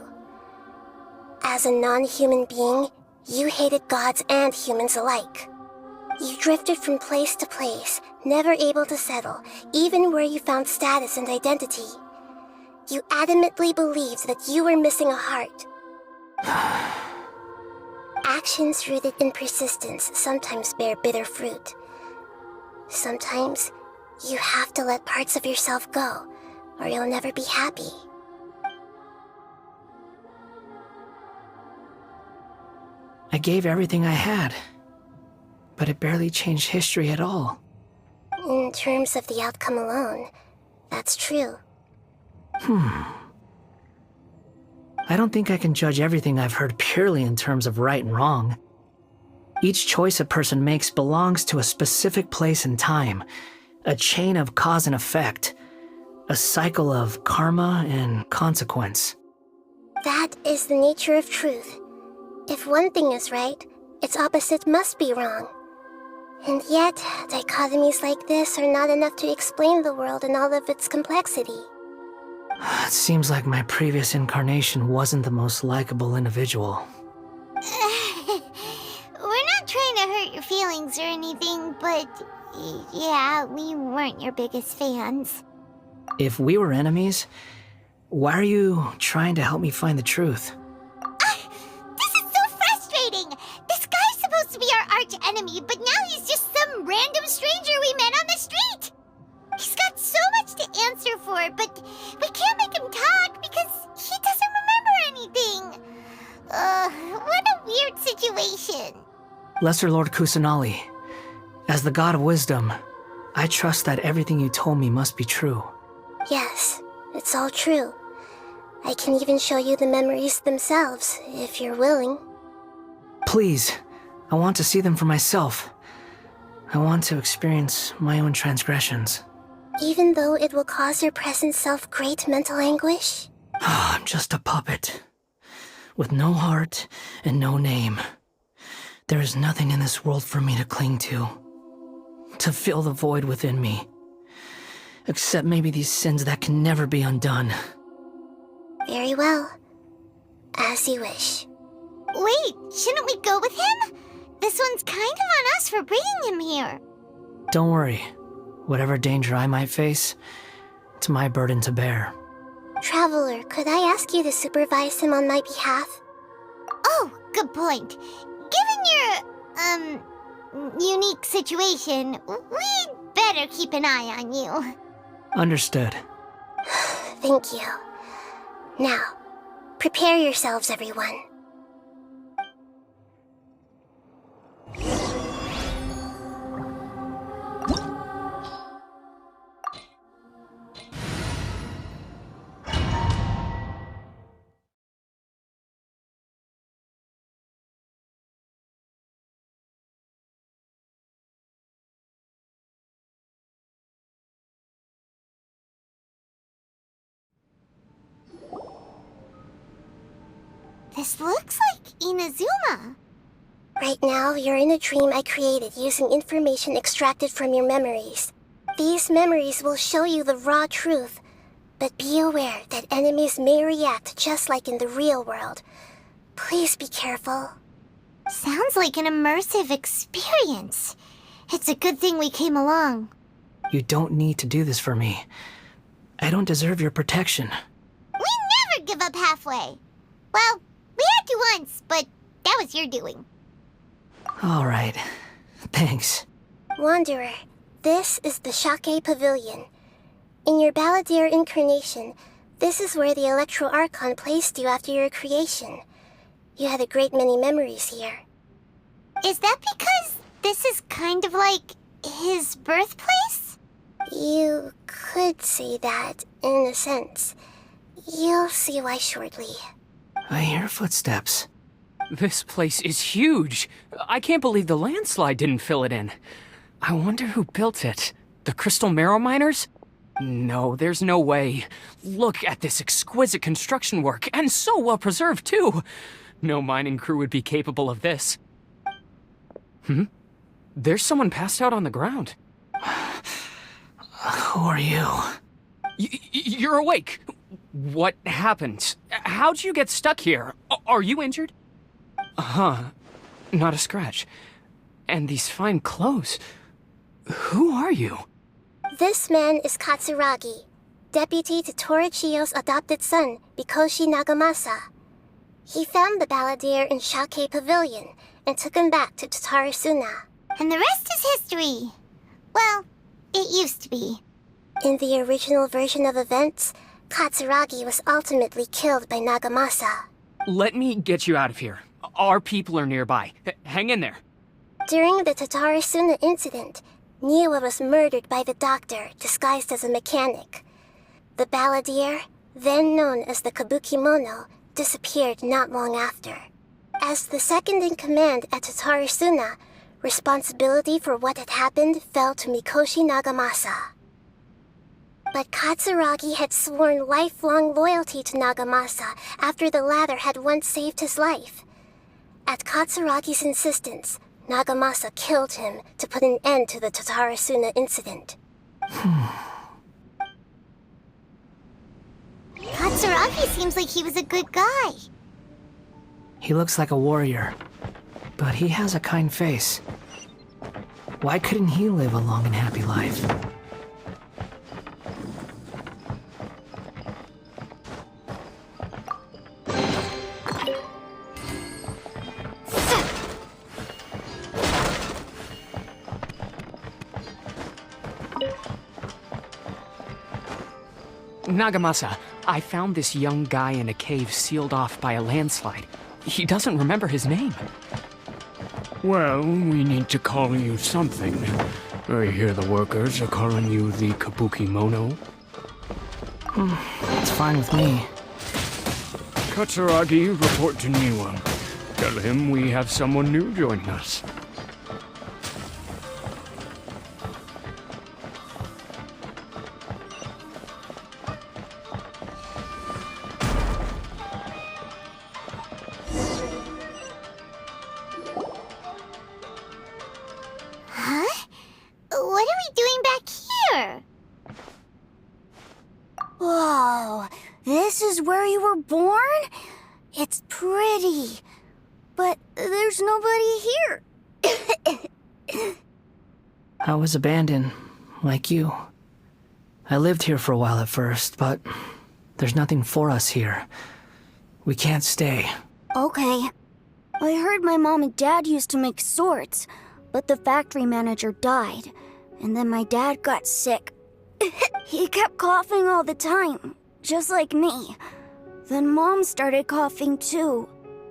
As a non-human being, you hated gods and humans alike. You drifted from place to place, never able to settle, even where you found status and identity. You adamantly believed that you were missing a heart. Actions rooted in persistence sometimes bear bitter fruit. Sometimes, you have to let parts of yourself go, or you'll never be happy. I gave everything I had, but it barely changed history at all. In terms of the outcome alone, that's true. I don't think I can judge everything I've heard purely in terms of right and wrong. Each choice a person makes belongs to a specific place and time, a chain of cause and effect, a cycle of karma and consequence. That is the nature of truth. If one thing is right, its opposite must be wrong. And yet, dichotomies like this are not enough to explain the world in all of its complexity. It seems like my previous incarnation wasn't the most likable individual. We're not trying to hurt your feelings or anything, but yeah, we weren't your biggest fans. If we were enemies, why are you trying to help me find the truth? This is so frustrating! This guy's supposed to be our arch enemy, but now he's just some random stranger we met on the street! He's got so much to answer for, but we can't make him talk because he doesn't remember anything. What a weird situation. Lesser Lord Kusanali, as the god of wisdom, I trust that everything you told me must be true. Yes, it's all true. I can even show you the memories themselves, if you're willing. Please, I want to see them for myself. I want to experience my own transgressions. Even though it will cause your present self great mental anguish? I'm just a puppet, with no heart and no name. There is nothing in this world for me to cling to fill the void within me. Except maybe these sins that can never be undone. Very well. As you wish. Wait, shouldn't we go with him? This one's kind of on us for bringing him here. Don't worry. Whatever danger I might face, it's my burden to bear. Traveler, could I ask you to supervise him on my behalf? Oh, good point. Given your, unique situation, we'd better keep an eye on you. Understood. Thank you. Now, prepare yourselves, everyone. This looks like Inazuma. Right now, you're in a dream I created using information extracted from your memories. These memories will show you the raw truth, But be aware that enemies may react just like in the real world. Please be careful. Sounds like an immersive experience. It's a good thing we came along. You don't need to do this for me. I don't deserve your protection. We never give up halfway. Well, we had to once, but that was your doing. All right. Thanks. Wanderer, this is the Shake Pavilion. In your Balladeer incarnation, this is where the Electro Archon placed you after your creation. You had a great many memories here. Is that because this is kind of like his birthplace? You could say that, in a sense. You'll see why shortly. I hear footsteps. This place is huge. I can't believe the landslide didn't fill it in. I wonder who built it. The Crystal Marrow Miners? No, there's no way. Look at this exquisite construction work, and so well preserved, too. No mining crew would be capable of this. There's someone passed out on the ground. Who are you? You're awake. What happened? How'd you get stuck here? Are you injured? Not a scratch. And these fine clothes. Who are you? This man is Katsuragi, deputy to Torichio's adopted son, Mikoshi Nagamasa. He found the Balladeer in Shake Pavilion and took him back to Tatarasuna. And the rest is history. Well, it used to be. In the original version of events, Katsuragi was ultimately killed by Nagamasa. Let me get you out of here. Our people are nearby. Hang in there. During the Tatarasuna incident, Niwa was murdered by the doctor disguised as a mechanic. The Balladeer, then known as the Kabukimono, disappeared not long after. As the second in command at Tatarasuna, responsibility for what had happened fell to Mikoshi Nagamasa. But Katsuragi had sworn lifelong loyalty to Nagamasa after the latter had once saved his life. At Katsuragi's insistence, Nagamasa killed him to put an end to the Tatarasuna incident. Katsuragi seems like he was a good guy. He looks like a warrior, but he has a kind face. Why couldn't he live a long and happy life? Nagamasa, I found this young guy in a cave sealed off by a landslide. He doesn't remember his name. Well, we need to call you something. I hear the workers are calling you the Kabukimono. It's fine with me. Katsuragi, report to Niwa. Tell him we have someone new joining us. What are we doing back here? Whoa, this is where you were born? It's pretty, but there's nobody here. I was abandoned, like you. I lived here for a while at first, but there's nothing for us here. We can't stay. Okay. I heard my mom and dad used to make swords, but the factory manager died, and then my dad got sick. He kept coughing all the time, just like me. Then Mom started coughing too.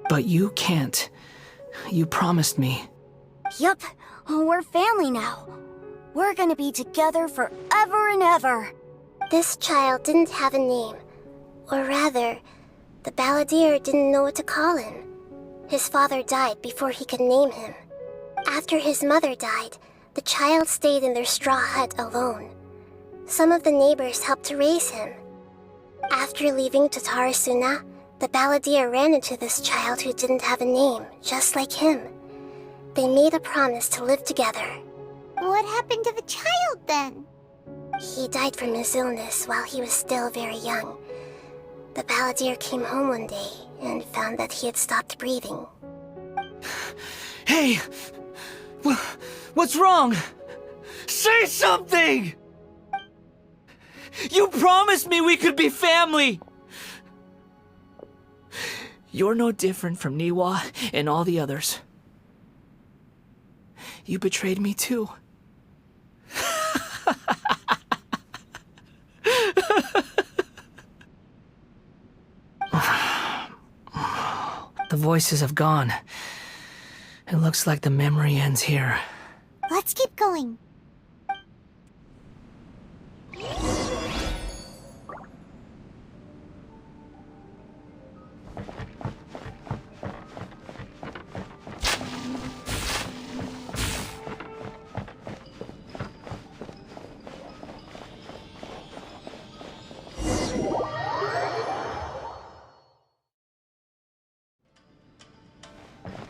But you can't. You promised me. Yup, we're family now. We're gonna be together forever and ever. This child didn't have a name. Or rather, the Balladeer didn't know what to call him. His father died before he could name him. After his mother died, the child stayed in their straw hut alone. Some of the neighbors helped to raise him. After leaving Tatarasuna, the Balladeer ran into this child who didn't have a name, just like him. They made a promise to live together. What happened to the child then? He died from his illness while he was still very young. The Balladeer came home one day and found that he had stopped breathing. Hey! What's wrong? Say something! You promised me we could be family! You're no different from Niwa and all the others. You betrayed me too. The voices have gone. It looks like the memory ends here. Let's keep going.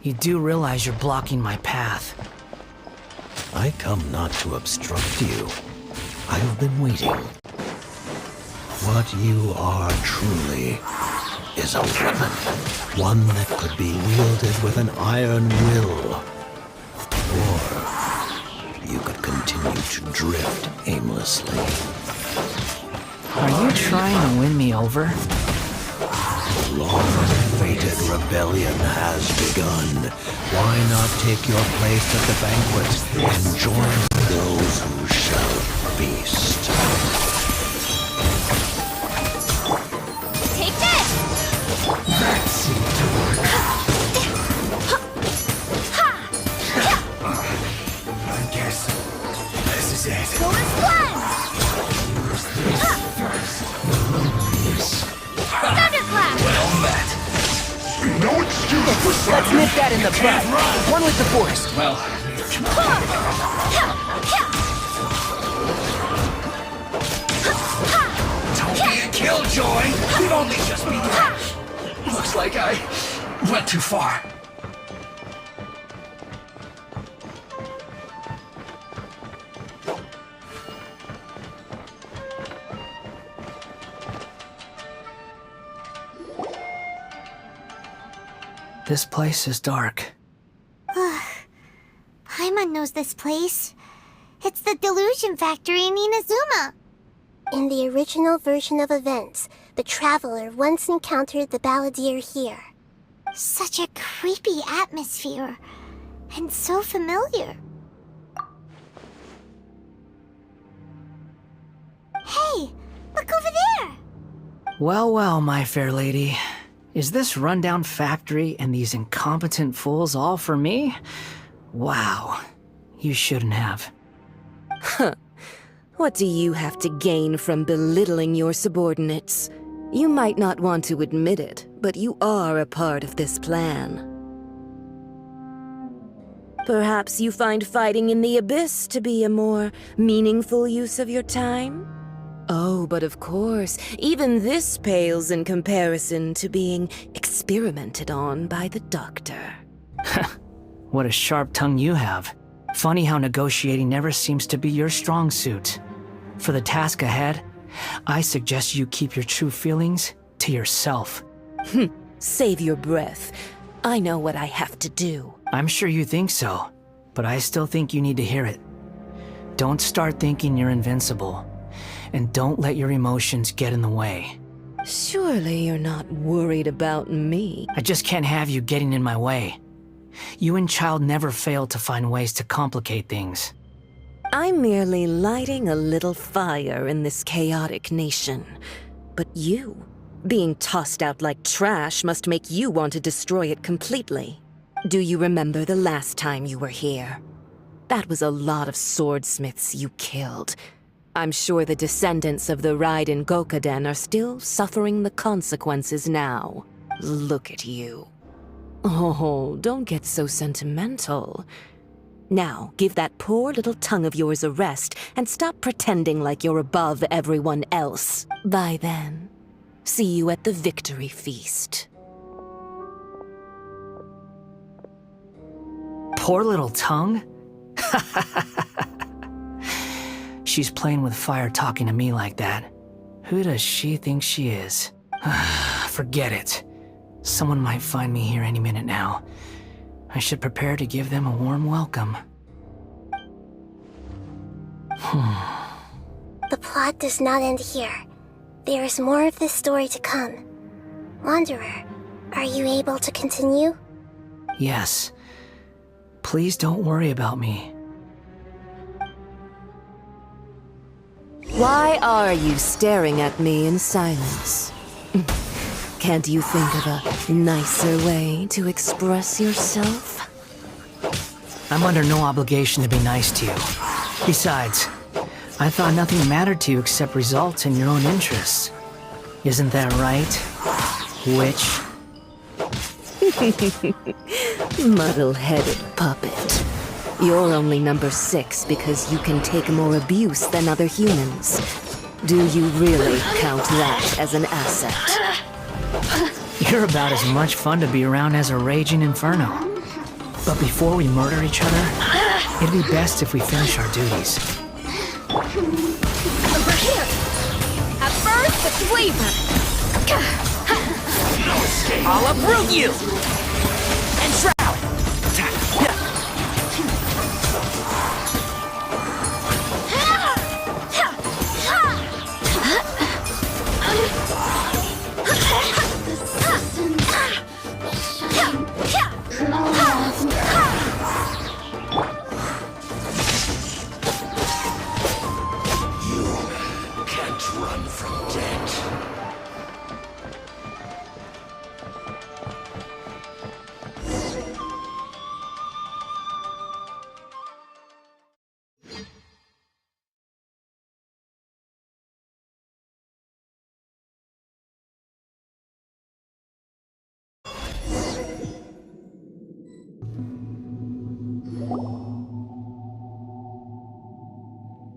You do realize you're blocking my path. I come not to obstruct you. I have been waiting. What you are truly is a weapon. One that could be wielded with an iron will. Or you could continue to drift aimlessly. Are you trying to win me over? The long-fated rebellion has begun. Why not take your place at the banquet and join those who shall feast? Take this! That seemed to work. I guess this is it. Go and splash! Thunderclap! Well met. No excuse for Let's nip that in the bud. One with the forest. Well, don't be a killjoy. We've only just begun. Looks like I went too far. This place is dark. Paimon knows this place. It's the Delusion Factory in Inazuma. In the original version of events, the Traveler once encountered the Balladeer here. Such a creepy atmosphere. And so familiar. Hey, look over there! Well, well, my fair lady. Is this rundown factory and these incompetent fools all for me? Wow. You shouldn't have. Huh. What do you have to gain from belittling your subordinates? You might not want to admit it, but you are a part of this plan. Perhaps you find fighting in the Abyss to be a more meaningful use of your time? Oh, but of course, even this pales in comparison to being experimented on by the Doctor. What a sharp tongue you have. Funny how negotiating never seems to be your strong suit. For the task ahead, I suggest you keep your true feelings to yourself. Save your breath. I know what I have to do. I'm sure you think so, but I still think you need to hear it. Don't start thinking you're invincible, and don't let your emotions get in the way. Surely you're not worried about me. I just can't have you getting in my way. You and Child never fail to find ways to complicate things. I'm merely lighting a little fire in this chaotic nation. But you, being tossed out like trash, must make you want to destroy it completely. Do you remember the last time you were here? That was a lot of swordsmiths you killed. I'm sure the descendants of the Raiden Gokaden are still suffering the consequences now. Look at you. Oh, don't get so sentimental. Now, give that poor little tongue of yours a rest and stop pretending like you're above everyone else. Bye then. See you at the victory feast. Poor little tongue? She's playing with fire talking to me like that. Who does she think she is? Forget it. Someone might find me here any minute now. I should prepare to give them a warm welcome. The plot does not end here. There is more of this story to come. Wanderer, are you able to continue? Yes. Please don't worry about me. Why are you staring at me in silence? Can't you think of a nicer way to express yourself? I'm under no obligation to be nice to you. Besides, I thought nothing mattered to you except results in your own interests. Isn't that right, witch? Muddle-headed puppet. You're only number 6 because you can take more abuse than other humans. Do you really count that as an asset? You're about as much fun to be around as a raging inferno. But before we murder each other, it'd be best if we finish our duties. Over here! At first, the flavor! I'll uproot you! And shroud!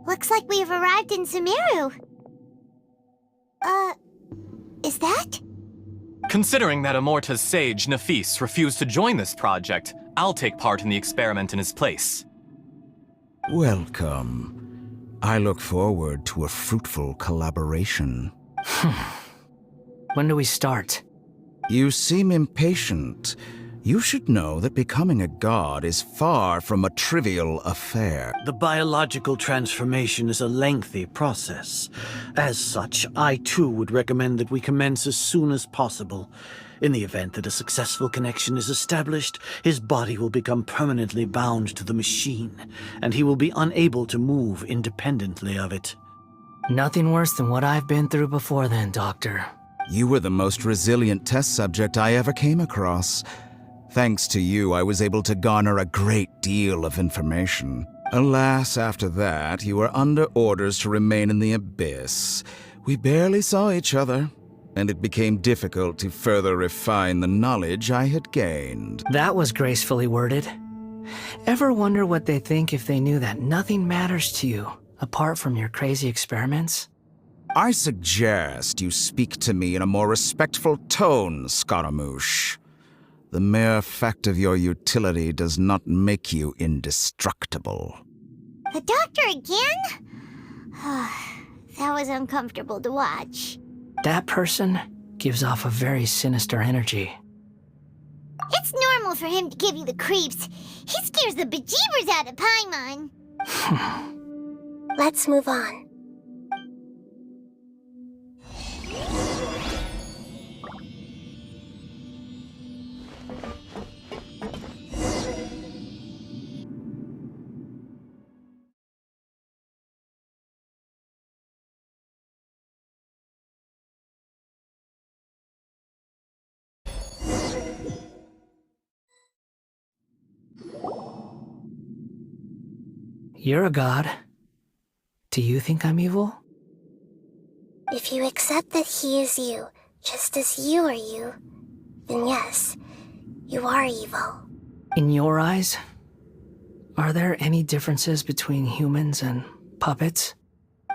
Looks like we've arrived in Sumeru. Is that? Considering that Amorta's sage, Nafis, refused to join this project, I'll take part in the experiment in his place. Welcome. I look forward to a fruitful collaboration. When do we start? You seem impatient. You should know that becoming a god is far from a trivial affair. The biological transformation is a lengthy process. As such, I too would recommend that we commence as soon as possible. In the event that a successful connection is established, his body will become permanently bound to the machine, and he will be unable to move independently of it. Nothing worse than what I've been through before then, Doctor. You were the most resilient test subject I ever came across. Thanks to you, I was able to garner a great deal of information. Alas, after that, you were under orders to remain in the abyss. We barely saw each other, and it became difficult to further refine the knowledge I had gained. That was gracefully worded. Ever wonder what they think if they knew that nothing matters to you, apart from your crazy experiments? I suggest you speak to me in a more respectful tone, scaramouche. The mere fact of your utility does not make you indestructible. The doctor again? That was uncomfortable to watch. That person gives off a very sinister energy. It's normal for him to give you the creeps. He scares the bejeebers out of Paimon. Let's move on. You're a god. Do you think I'm evil? If you accept that he is you, just as you are you, then yes, you are evil. In your eyes, are there any differences between humans and puppets?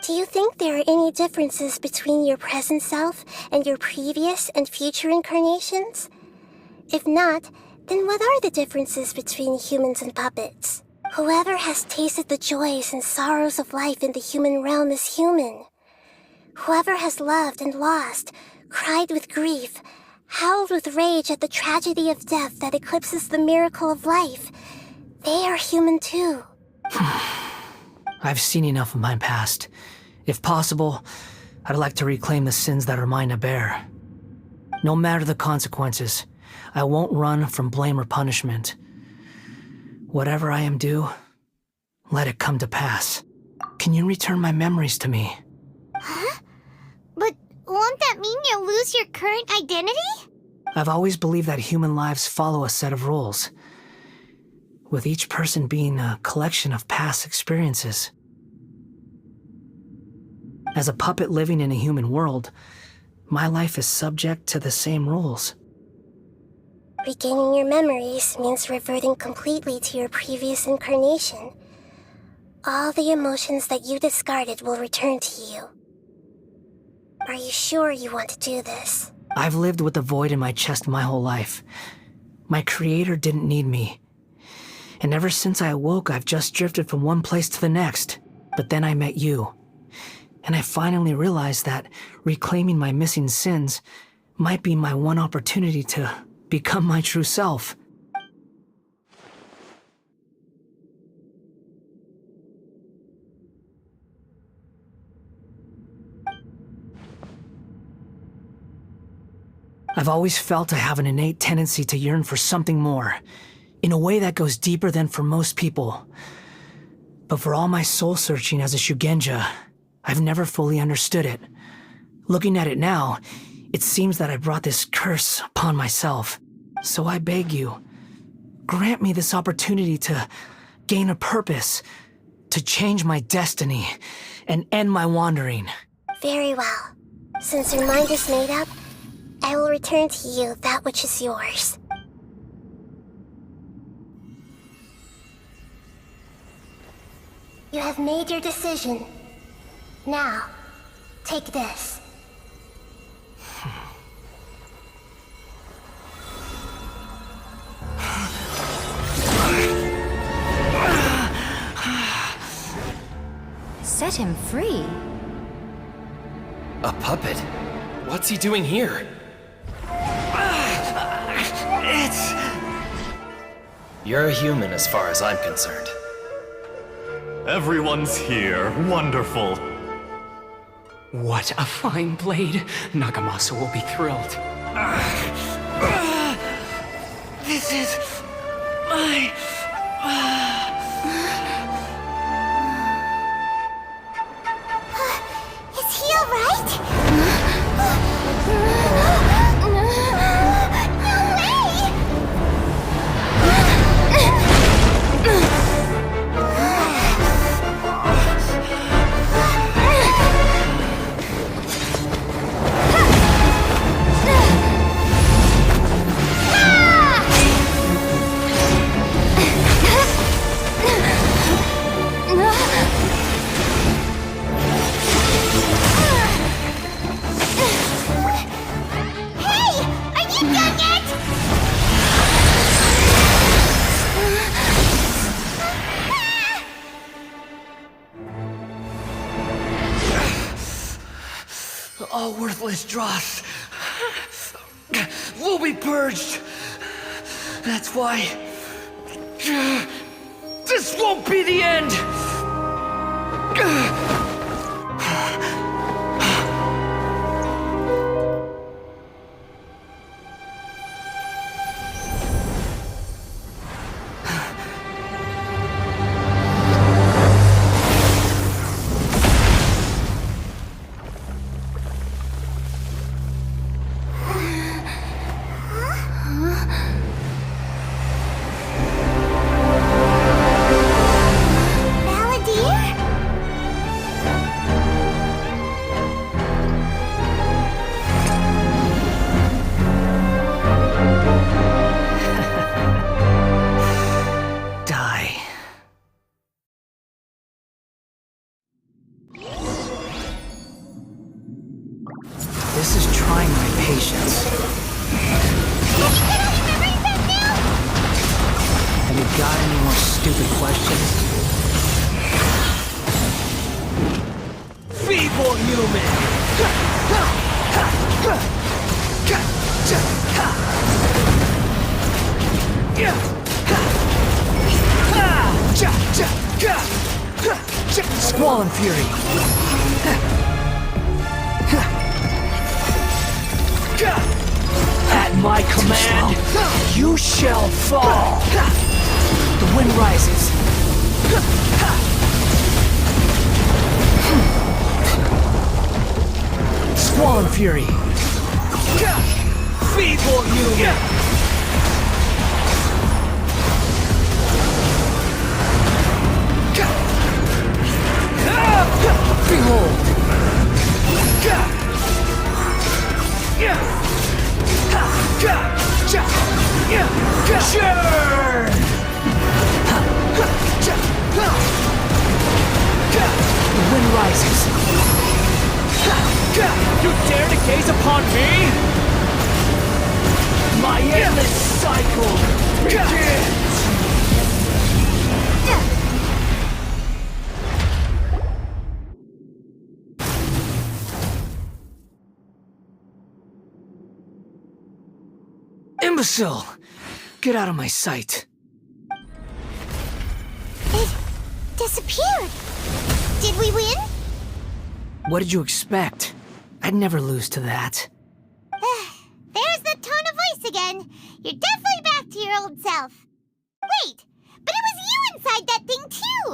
Do you think there are any differences between your present self and your previous and future incarnations? If not, then what are the differences between humans and puppets? Whoever has tasted the joys and sorrows of life in the human realm is human. Whoever has loved and lost, cried with grief, howled with rage at the tragedy of death that eclipses the miracle of life, they are human too. I've seen enough of my past. If possible, I'd like to reclaim the sins that are mine to bear. No matter the consequences, I won't run from blame or punishment. Whatever I am due, let it come to pass. Can you return my memories to me? Huh? But won't that mean you'll lose your current identity? I've always believed that human lives follow a set of rules, with each person being a collection of past experiences. As a puppet living in a human world, my life is subject to the same rules. Regaining your memories means reverting completely to your previous incarnation. All the emotions that you discarded will return to you. Are you sure you want to do this? I've lived with a void in my chest my whole life. My creator didn't need me. And ever since I awoke, I've just drifted from one place to the next. But then I met you. And I finally realized that reclaiming my missing sins might be my one opportunity to become my true self. I've always felt I have an innate tendency to yearn for something more, in a way that goes deeper than for most people. But for all my soul-searching as a Shugenja, I've never fully understood it. Looking at it now, it seems that I brought this curse upon myself. So I beg you, grant me this opportunity to gain a purpose, to change my destiny, and end my wandering. Very well. Since your mind is made up, I will return to you that which is yours. You have made your decision. Now, take this. Set him free. A puppet? What's he doing here? You're a human as far as I'm concerned. Everyone's here. Wonderful. What a fine blade. Nagamasa will be thrilled. This is my... Is he alright? All worthless dross will be purged. That's why this won't be the end. human! Squall Fury! At my command, you shall fall! The wind rises. Squall Fury! Feeble human! Behold! Sure! The wind rises. You dare to gaze upon me? My endless cycle begins! Imbecile! Get out of my sight. It disappeared. Did we win? What did you expect? I'd never lose to that. There's the tone of voice again. You're definitely back to your old self. Wait, but it was you inside that thing too.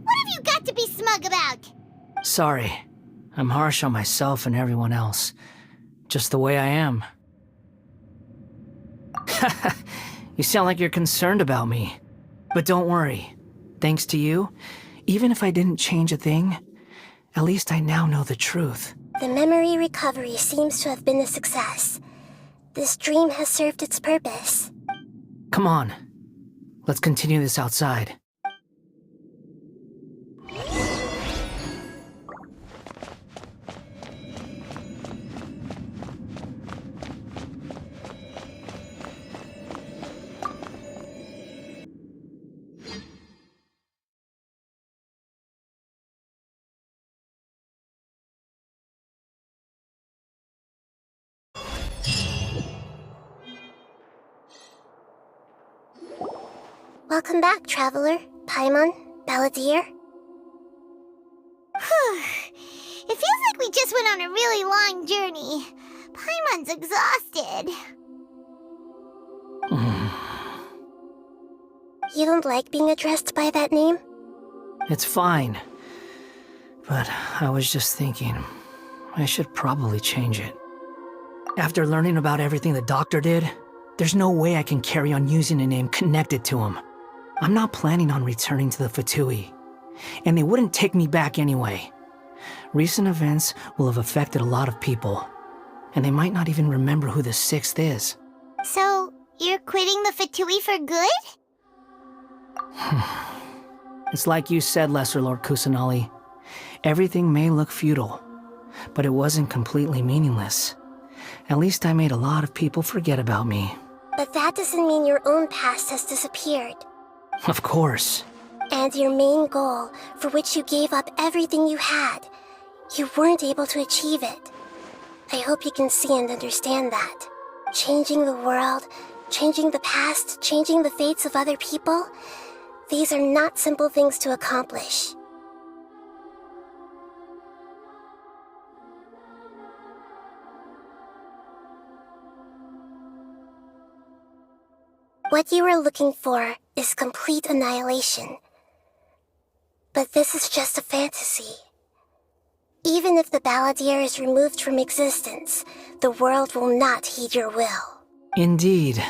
What have you got to be smug about? Sorry. I'm harsh on myself and everyone else. Just the way I am. You sound like you're concerned about me. But don't worry. Thanks to you, even if I didn't change a thing, at least I now know the truth. The memory recovery seems to have been a success. This dream has served its purpose. Come on. Let's continue this outside. Welcome back, Traveler, Paimon, Balladeer. It feels like we just went on a really long journey. Paimon's exhausted. You don't like being addressed by that name? It's fine. But I was just thinking, I should probably change it. After learning about everything the doctor did, there's no way I can carry on using a name connected to him. I'm not planning on returning to the Fatui, and they wouldn't take me back anyway. Recent events will have affected a lot of people, and they might not even remember who the sixth is. So, you're quitting the Fatui for good? It's like you said, Lesser Lord Kusanali. Everything may look futile, but it wasn't completely meaningless. At least I made a lot of people forget about me. But that doesn't mean your own past has disappeared. Of course. And your main goal, for which you gave up everything you had, you weren't able to achieve it. I hope you can see and understand that. Changing the world, changing the past, changing the fates of other people, these are not simple things to accomplish. What you were looking for is complete annihilation. But this is just a fantasy. Even if the Balladeer is removed from existence, the world will not heed your will. Indeed.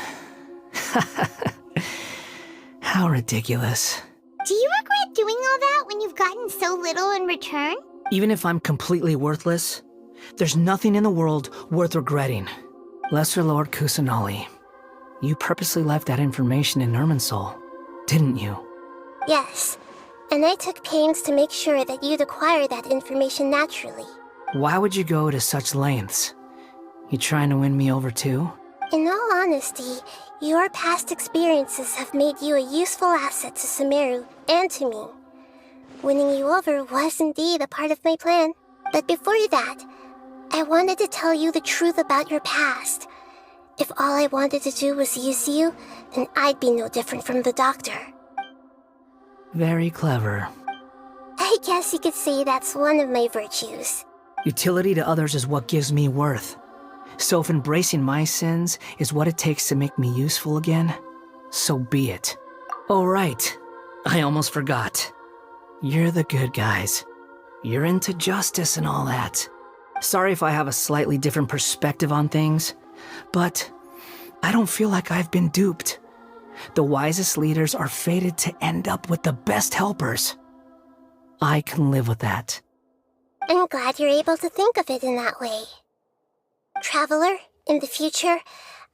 How ridiculous. Do you regret doing all that when you've gotten so little in return? Even if I'm completely worthless, there's nothing in the world worth regretting. Lesser Lord Kusanali, you purposely left that information in Irminsul, didn't you? Yes, and I took pains to make sure that you'd acquire that information naturally. Why would you go to such lengths? You trying to win me over too? In all honesty, your past experiences have made you a useful asset to Sumeru and to me. Winning you over was indeed a part of my plan. But before that, I wanted to tell you the truth about your past. If all I wanted to do was use you, then I'd be no different from the doctor. Very clever. I guess you could say that's one of my virtues. Utility to others is what gives me worth. So if embracing my sins is what it takes to make me useful again, so be it. Oh right, I almost forgot. You're the good guys. You're into justice and all that. Sorry if I have a slightly different perspective on things, but I don't feel like I've been duped. The wisest leaders are fated to end up with the best helpers. I can live with that. I'm glad you're able to think of it in that way. Traveler, in the future,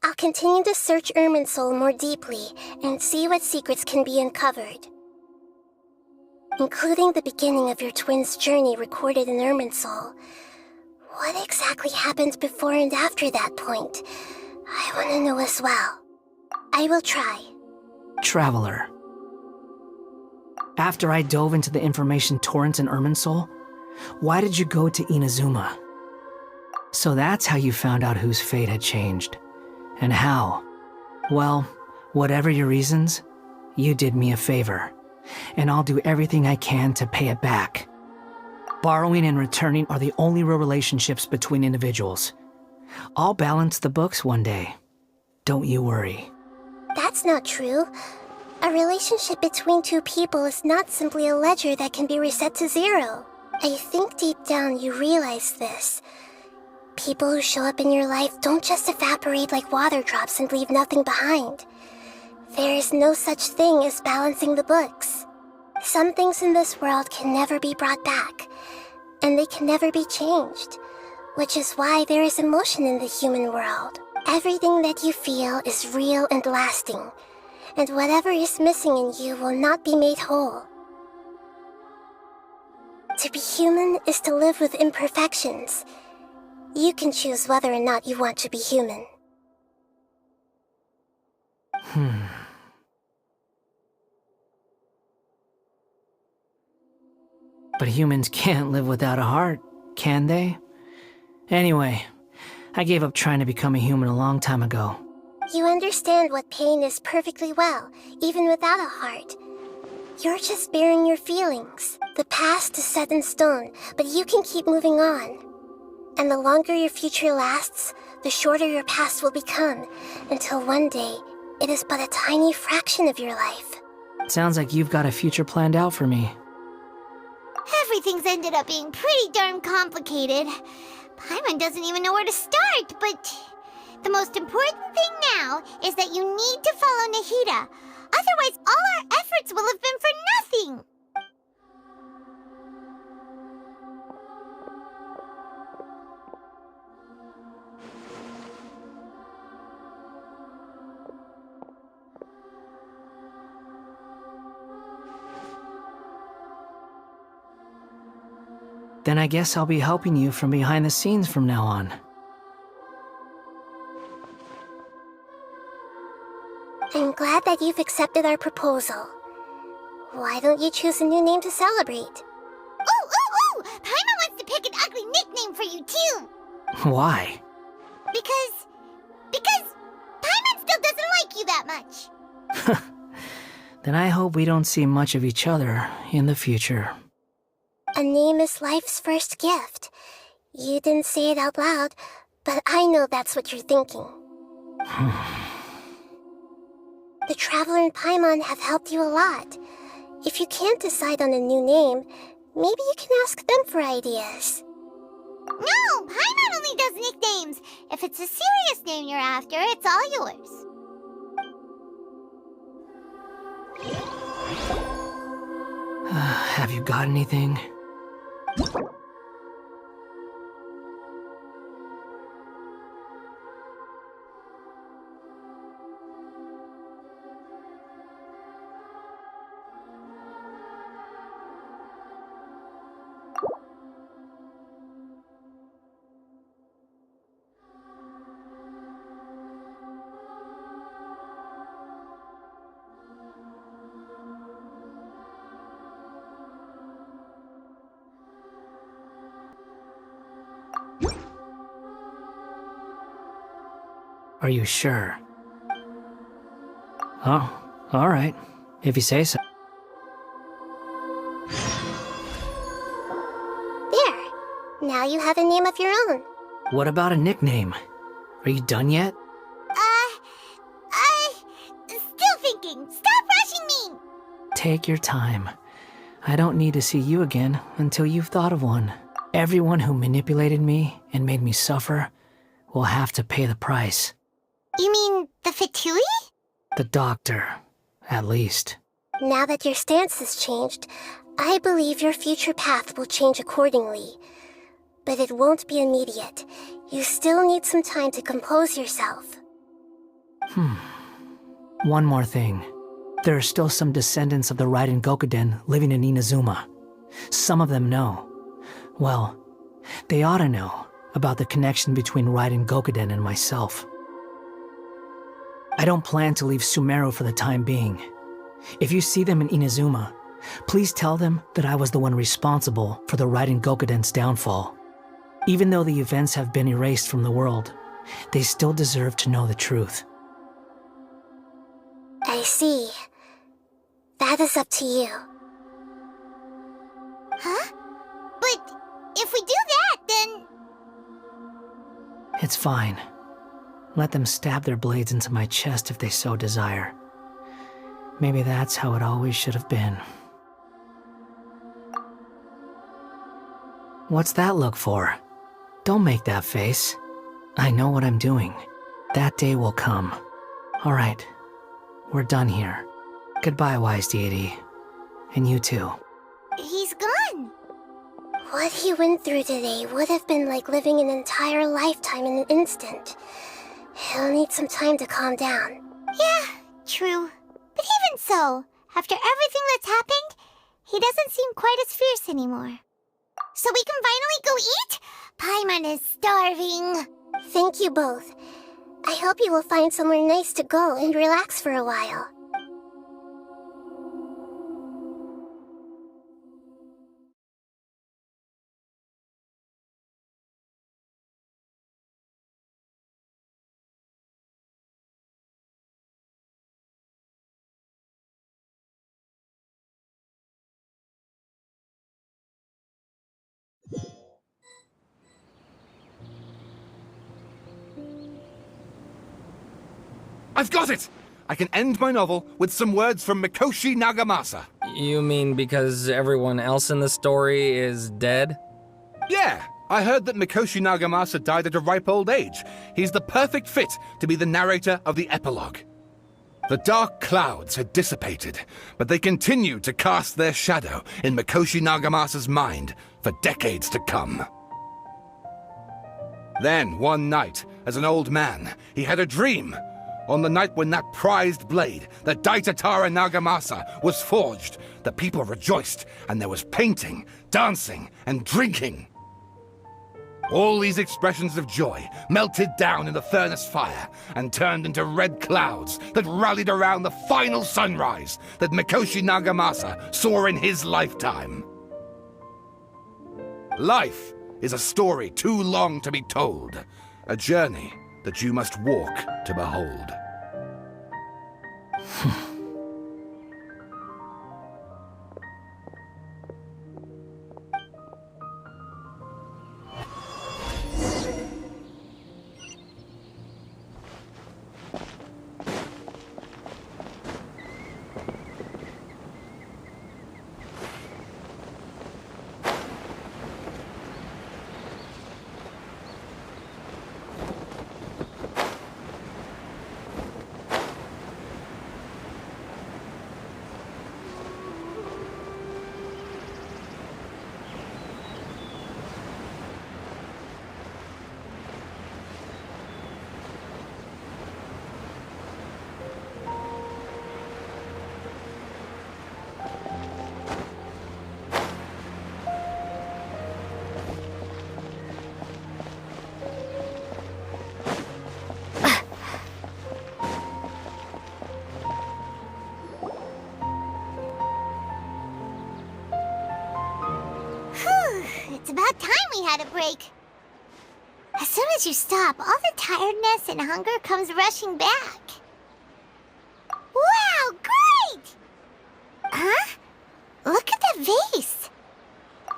I'll continue to search Irminsul more deeply and see what secrets can be uncovered. Including the beginning of your twins' journey recorded in Irminsul. What exactly happened before and after that point? I want to know as well. I will try. Traveler. After I dove into the information torrents in Irminsul, why did you go to Inazuma? So that's how you found out whose fate had changed. And how? Well, whatever your reasons, you did me a favor. And I'll do everything I can to pay it back. Borrowing and returning are the only real relationships between individuals. I'll balance the books one day. Don't you worry. That's not true. A relationship between two people is not simply a ledger that can be reset to zero. I think deep down you realize this. People who show up in your life don't just evaporate like water drops and leave nothing behind. There is no such thing as balancing the books. Some things in this world can never be brought back, and they can never be changed, which is why there is emotion in the human world. Everything that you feel is real and lasting, and whatever is missing in you will not be made whole. To be human is to live with imperfections. You can choose whether or not you want to be human. But humans can't live without a heart, can they? Anyway, I gave up trying to become a human a long time ago. You understand what pain is perfectly well, even without a heart. You're just bearing your feelings. The past is set in stone, but you can keep moving on. And the longer your future lasts, the shorter your past will become, until one day, it is but a tiny fraction of your life. Sounds like you've got a future planned out for me. Everything's ended up being pretty darn complicated. Paimon doesn't even know where to start, but the most important thing now is that you need to follow Nahida. Otherwise, all our efforts will have been for nothing. Then I guess I'll be helping you from behind the scenes from now on. I'm glad that you've accepted our proposal. Why don't you choose a new name to celebrate? Ooh! Paimon wants to pick an ugly nickname for you, too! Why? Because Paimon still doesn't like you that much. Then I hope we don't see much of each other in the future. A name is life's first gift. You didn't say it out loud, but I know that's what you're thinking. The Traveler and Paimon have helped you a lot. If you can't decide on a new name, maybe you can ask them for ideas. No! Paimon only does nicknames! If it's a serious name you're after, it's all yours. Have you got anything? Are you sure? Oh, alright. If you say so. There. Now you have a name of your own. What about a nickname? Are you done yet? Still thinking. Stop rushing me! Take your time. I don't need to see you again until you've thought of one. Everyone who manipulated me and made me suffer will have to pay the price. You mean the Fatui? The doctor, at least. Now that your stance has changed, I believe your future path will change accordingly. But it won't be immediate. You still need some time to compose yourself. One more thing. There are still some descendants of the Raiden Gokuden living in Inazuma. Some of them know. Well, they ought to know about the connection between Raiden Gokuden and myself. I don't plan to leave Sumeru for the time being. If you see them in Inazuma, please tell them that I was the one responsible for the Raiden Gokuden's downfall. Even though the events have been erased from the world, they still deserve to know the truth. I see. That is up to you. Huh? But if we do that, then... It's fine. Let them stab their blades into my chest if they so desire. Maybe that's how it always should have been. What's that look for? Don't make that face. I know what I'm doing. That day will come. All right. We're done here. Goodbye, wise deity. And you too. He's gone. What he went through today would have been like living an entire lifetime in an instant. He'll need some time to calm down. Yeah, true. But even so, after everything that's happened, he doesn't seem quite as fierce anymore. So we can finally go eat? Paimon is starving. Thank you both. I hope you will find somewhere nice to go and relax for a while. I've got it! I can end my novel with some words from Mikoshi Nagamasa. You mean because everyone else in the story is dead? Yeah, I heard that Mikoshi Nagamasa died at a ripe old age. He's the perfect fit to be the narrator of the epilogue. The dark clouds had dissipated, but they continued to cast their shadow in Mikoshi Nagamasa's mind for decades to come. Then, one night, as an old man, he had a dream. On the night when that prized blade, the Daitatara Nagamasa, was forged, the people rejoiced, and there was painting, dancing, and drinking. All these expressions of joy melted down in the furnace fire and turned into red clouds that rallied around the final sunrise that Mikoshi Nagamasa saw in his lifetime. Life is a story too long to be told, a journey that you must walk to behold. It's about time we had a break. soon as you stop, all the tiredness and hunger comes rushing back. Wow, great! Huh? Look at that vase.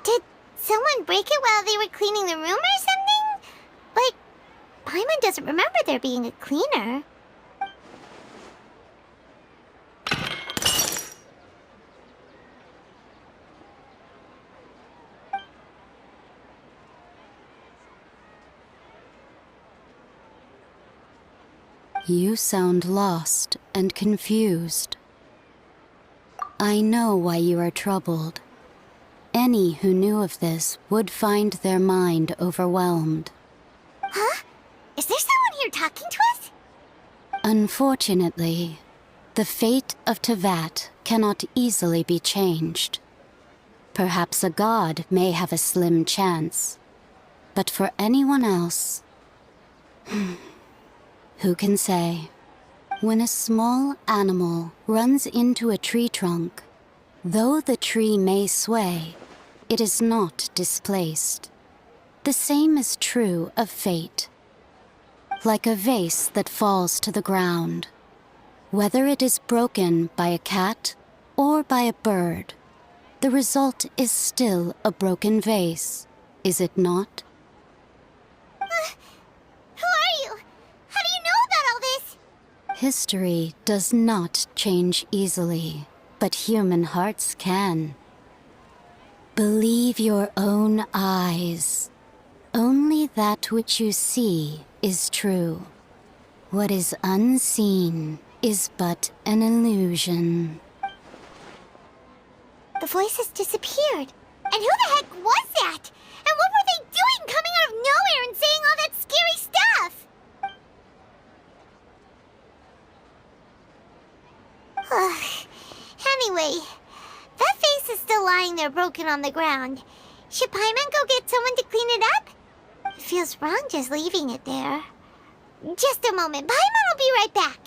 Did someone break it while they were cleaning the room or something? Like, Paimon doesn't remember there being a cleaner. You sound lost and confused. I know why you are troubled. Any who knew of this would find their mind overwhelmed. Huh? Is there someone here talking to us? Unfortunately, the fate of Tevat cannot easily be changed. Perhaps a god may have a slim chance, but for anyone else... Who can say? When a small animal runs into a tree trunk, though the tree may sway, it is not displaced. The same is true of fate. Like a vase that falls to the ground. Whether it is broken by a cat or by a bird, the result is still a broken vase, is it not? Who are you? How do you know about all this? History does not change easily, but human hearts can. Believe your own eyes. Only that which you see is true. What is unseen is but an illusion. The voice has disappeared. And who the heck was that? And what were they doing coming out of nowhere and saying all that scary stuff? Anyway, that vase is still lying there broken on the ground. Should Paimon go get someone to clean it up? It feels wrong just leaving it there. Just a moment. Paimon will be right back.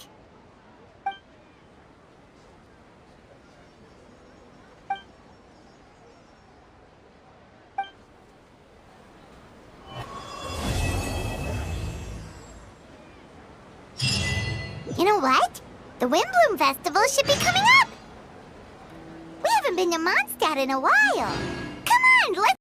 You know what? The Windbloom Festival should be coming up! We haven't been to Mondstadt in a while. Come on, let's